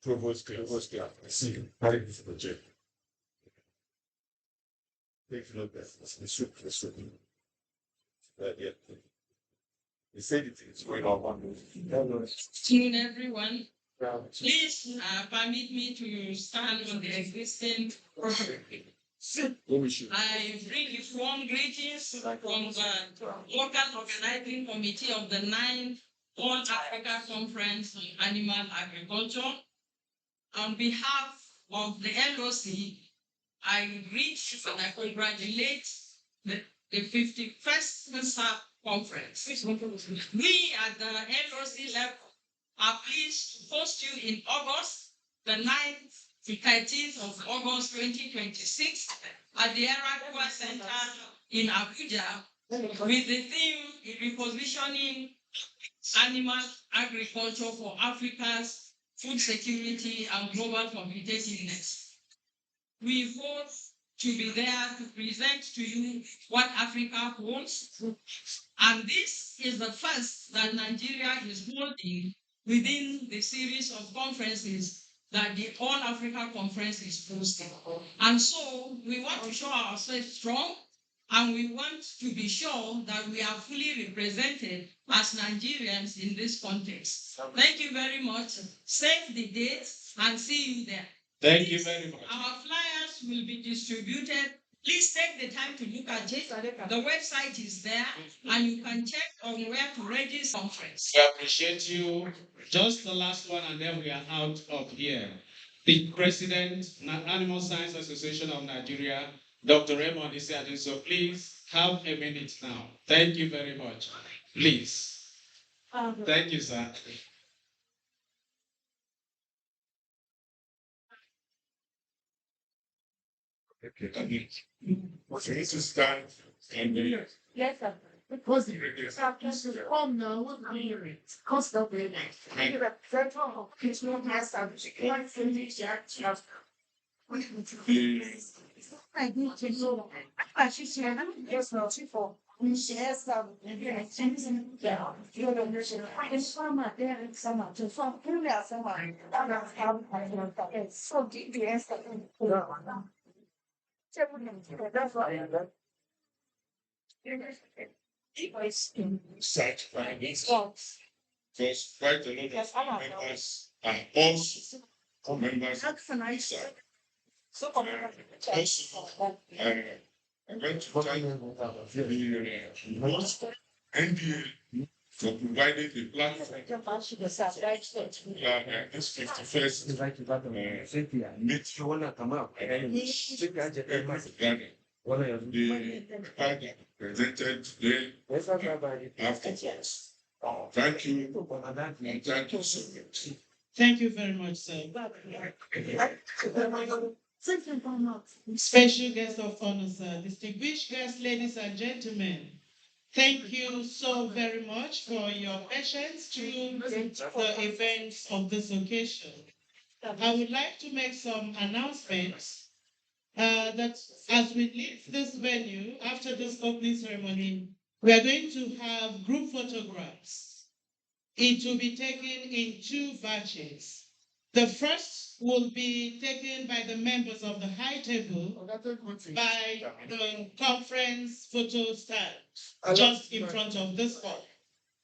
provost class. See, how is the project? Take a look at this. Yeah. He said it is going on. Good afternoon, everyone. Please permit me to stand on the existing program. I bring you warm greetings from the local organizing committee of the 9th All Africa Conference on Animal Agriculture. On behalf of the LOC, I greet and I congratulate the 51st SAP conference. We at the LOC level are pleased to host you in August, the 9th to 13th of August 2026 at the Erakua Center in Abuja with the theme repositioning animal agriculture for Africa's food security and global competitiveness. We hope to be there to present to you what Africa holds, and this is the first that Nigeria is holding within the series of conferences that the All Africa Conference is hosting. And so we want to show ourselves strong, and we want to be sure that we are fully represented as Nigerians in this context. Thank you very much. Save the date and see you there. Thank you very much. Our flyers will be distributed. Please take the time to look at it. The website is there, and you can check on where to register conference. We appreciate you. Just the last one, and then we are out of here. The President, Animal Science Association of Nigeria, Dr. Raymond Isiadin. So please have a minute now. Thank you very much. Please. Thank you, sir. Okay. Okay, to stand and Yes, sir. because the radius. Come now, what are you doing? Cost of living. You represent all of Christian master. One finish that just. I need to know. I should say, yes, no, for. We share some, maybe I send them down. You know, there's some out there and some out to some, pull out some out. I don't have, I don't have, it's so deep, the answer. That's what I love. Such findings. Because quite a lot of members are also members. That's a nice. So, Also, I went to tell you the NDA for providing the platform. This 51st the father presented today afterwards. Thank you, and thank you so much. Thank you very much, sir. Special guest of honor, sir. Distinguished guests, ladies and gentlemen. Thank you so very much for your patience through the events of this occasion. I would like to make some announcements that as we leave this venue after this opening ceremony, we are going to have group photographs. It will be taken in 2 batches. The first will be taken by the members of the high table by the conference photo stand just in front of this hall.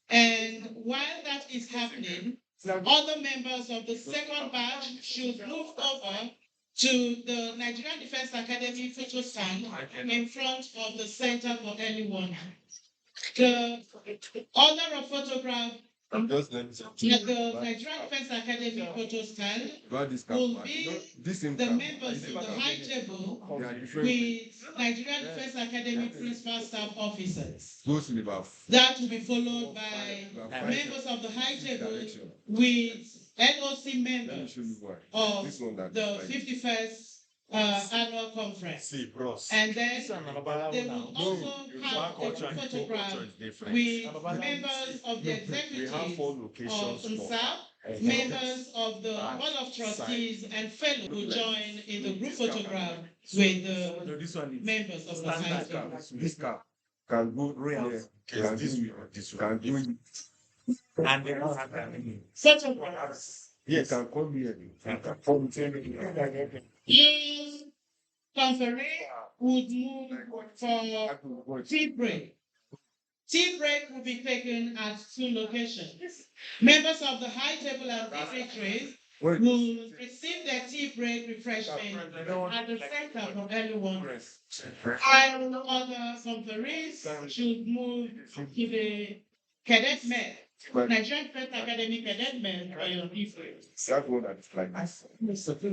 And while that is happening, other members of the second batch should move over to the Nigerian Defense Academy photo stand in front of the Center for Early Warning. The order of photograph at the Nigerian Defense Academy photo stand will be the members of the high table with Nigerian Defense Academy principal staff officers. That will be followed by members of the high table with NOC members of the 51st annual conference. And then they will also have a photograph with members of the executive of NSAP, members of the Board of Trustees, and fellows who join in the group photograph with the members of the high table. This can go real. Can do it. And they don't have that many. Photographs. Yes, can come here. Yes, conferee would move for tea break. Tea break will be taken at 2 locations. Members of the high table and dignitaries will receive their tea break refreshment at the Center for Early Warning. And other conferees should move to the cadet men. Nigerian Defense Academy cadet men for your tea break. That's what I like. So tea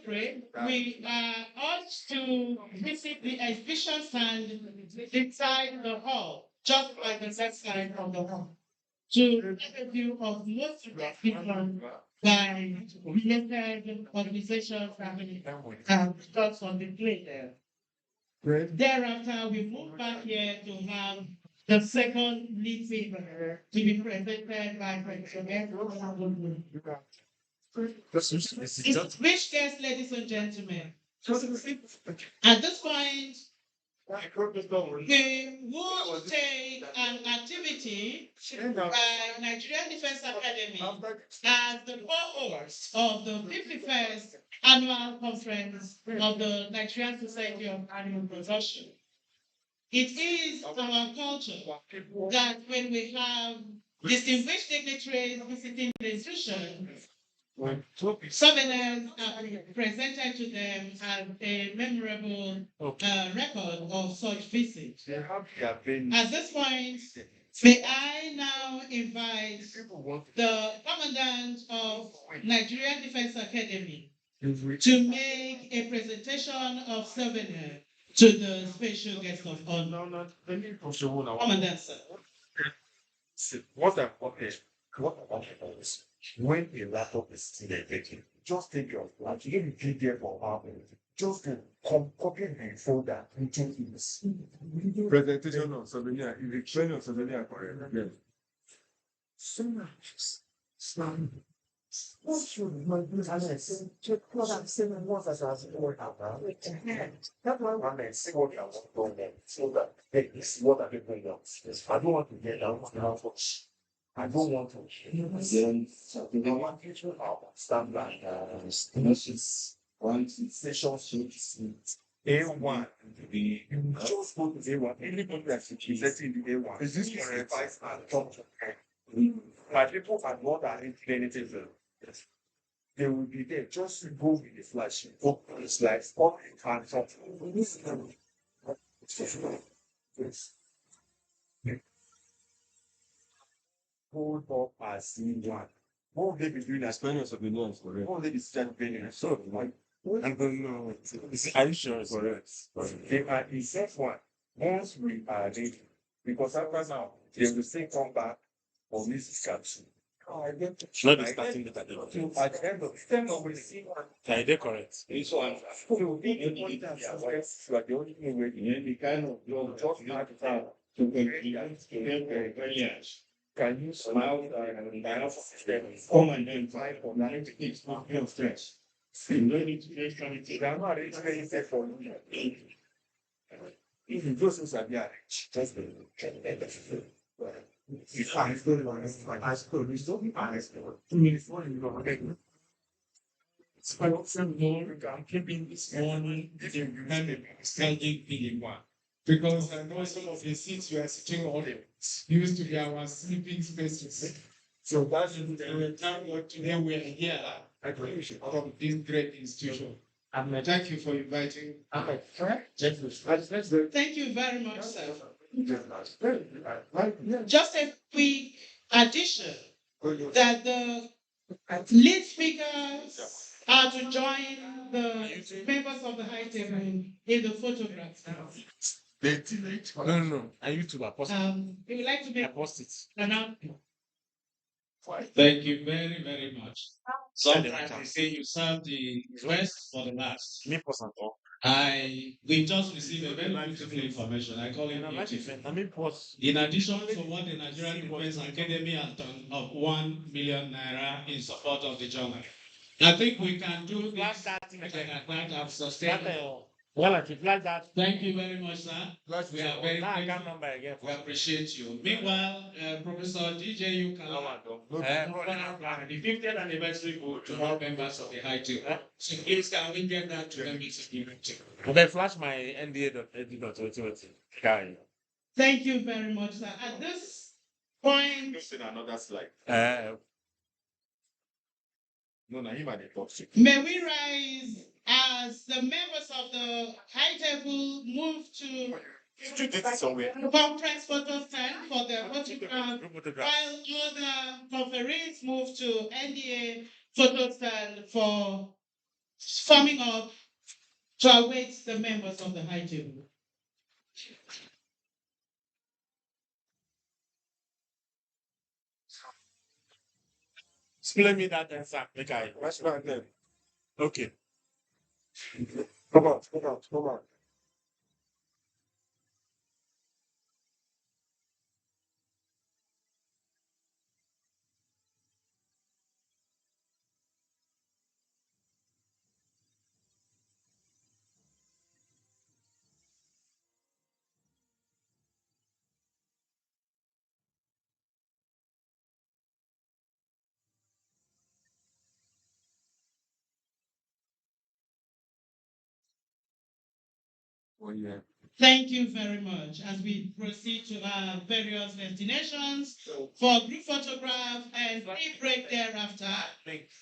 break, we are urged to visit the exhibition stand inside the hall, just like the left side of the hall, to get a view of most of the exhibition by related organizations and thoughts on display there. Thereafter, we move back here to have the second lead paper to be presented by Distinguished guests, ladies and gentlemen. At this point, we will take an activity by Nigerian Defense Academy as the co-host of the 51st annual conference of the Nigerian Society of Animal Production. It is our culture that when we have distinguished dignitaries visiting the institution, souvenirs are presented to them as a memorable record of such visit. At this point, may I now invite the Commandant of Nigerian Defense Academy to make a presentation of souvenir to the special guest of honor. Commandant, sir. What I want is when a laptop is still vacant, just take your flash, you can be there for half a minute. Just copy the folder into this. Presentation of souvenir, if you train your souvenir correct. So much. What should my business check what I'm saying and what I was working about? That's why I'm saying what I want to do so that hey, this is what I've been doing. I don't want to get down to I don't want to then they want you to stand like one session A1 the just go to A1. Anybody that's presenting the A1 is this correct? My people are not anything. Yes. They will be there just to go with the flash. Open the slides, up and top. Yes. hold up as one. What would they be doing as parents of the norms for it? What would they be standing? So, like, I don't know. Are you sure it's correct? They are the safe one. Once we are ready, because after now, they will still come back for this capsule. Not be starting with that. So at the end of the term, we see one. Yeah, they're correct. It's one. So being a point that you are the only thing where the kind of your just not to can you smile and have come and then fight for 90 days of stress? You don't need to face something. They are not really safe for you. If you go to Sabia, just if I still want to high school, we still be high school. 2 minutes more, you go again. It's quite often more, I'm keeping this morning, if you standing in one. Because I know some of the seats you are sitting on used to be our sleeping spaces. So that's the time today we are here. I think we should come this great institution. And thank you for inviting. Thank you very much, sir. Just a quick addition that the lead speakers are to join the members of the high table in the photographs now. No. And YouTube, I post it. We would like to make an announcement. Thank you very, very much. Sometimes they say you serve the West for the last. We just received a very beautiful information. I call it beautiful. In addition to what the Nigerian Defense Academy has done of 1 million naira in support of the journal, I think we can do this. That have sustained. Well, if you like that, Thank you very much, sir. We are very grateful. We appreciate you. Meanwhile, Professor DJ, you can the 50th anniversary book to all members of the high table. So please can we get that to them? they flash my NDA.edu.2020 guy. Thank you very much, sir. At this point, another slide. No, him and the talk. may we rise as the members of the high table move to conference photo stand for the photograph, while other conferees move to NDA photo stand for forming up to await the members of the high table. Explain me that answer. Okay. That's right there. Okay. Come on. Oh, yeah. Thank you very much. As we proceed to our various destinations for group photograph and free break thereafter,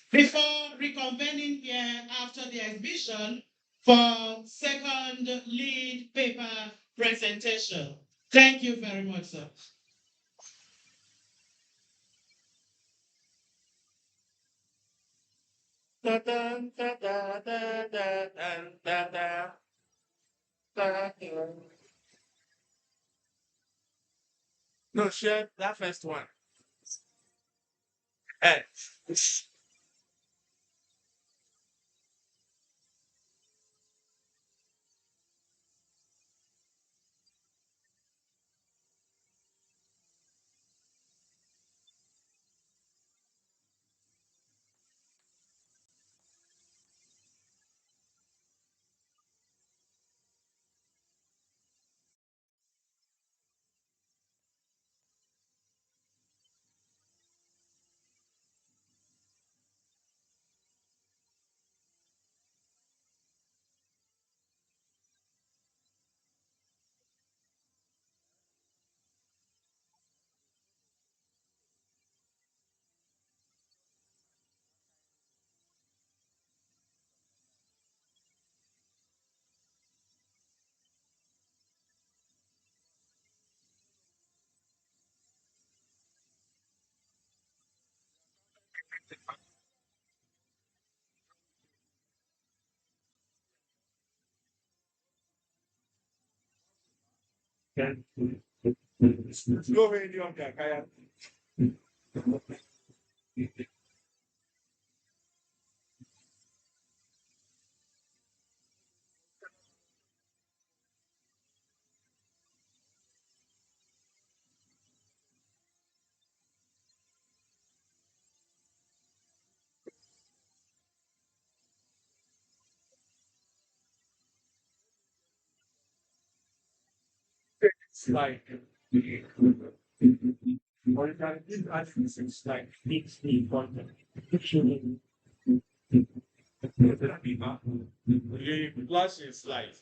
before reconvening here after the exhibition for second lead paper presentation. Thank you very much, sir. No, share that first one. Hey. Slovenian Kakaya. It's like, or you can give attributes like mix the content. The flash is like.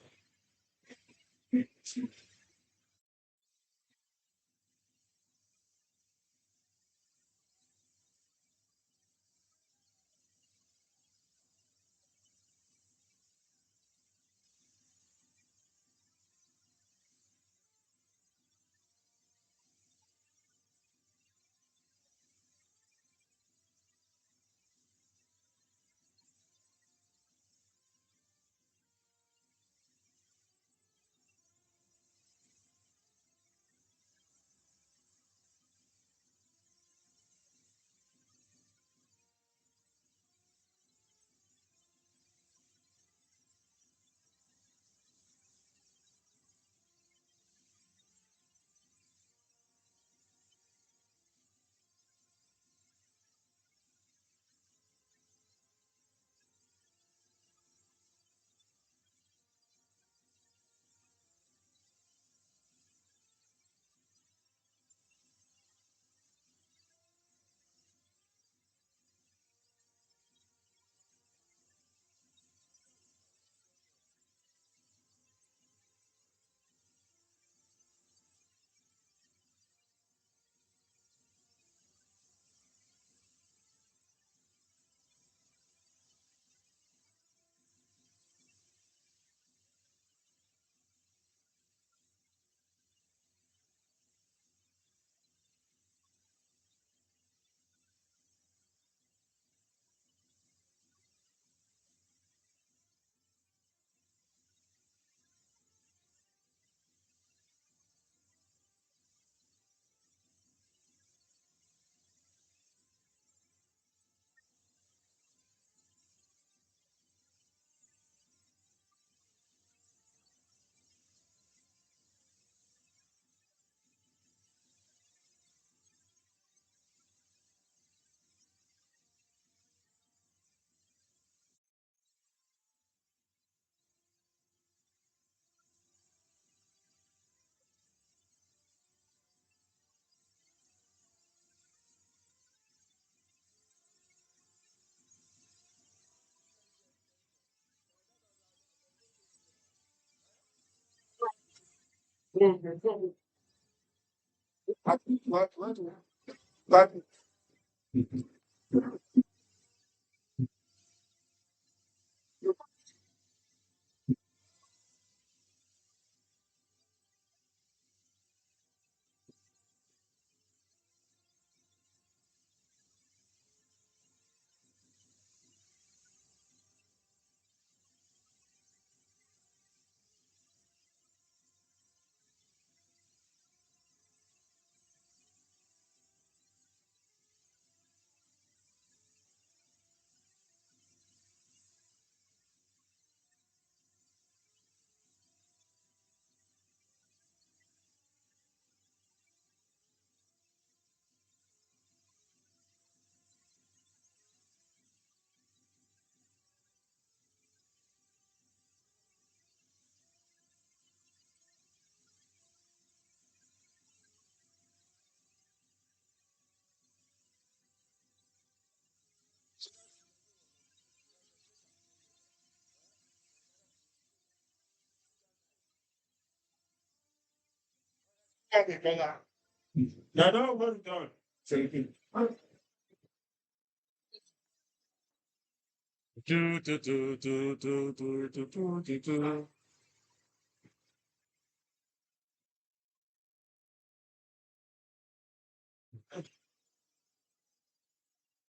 What? No, no, well done. Do, do, do, do, do, do, do, do, do, do.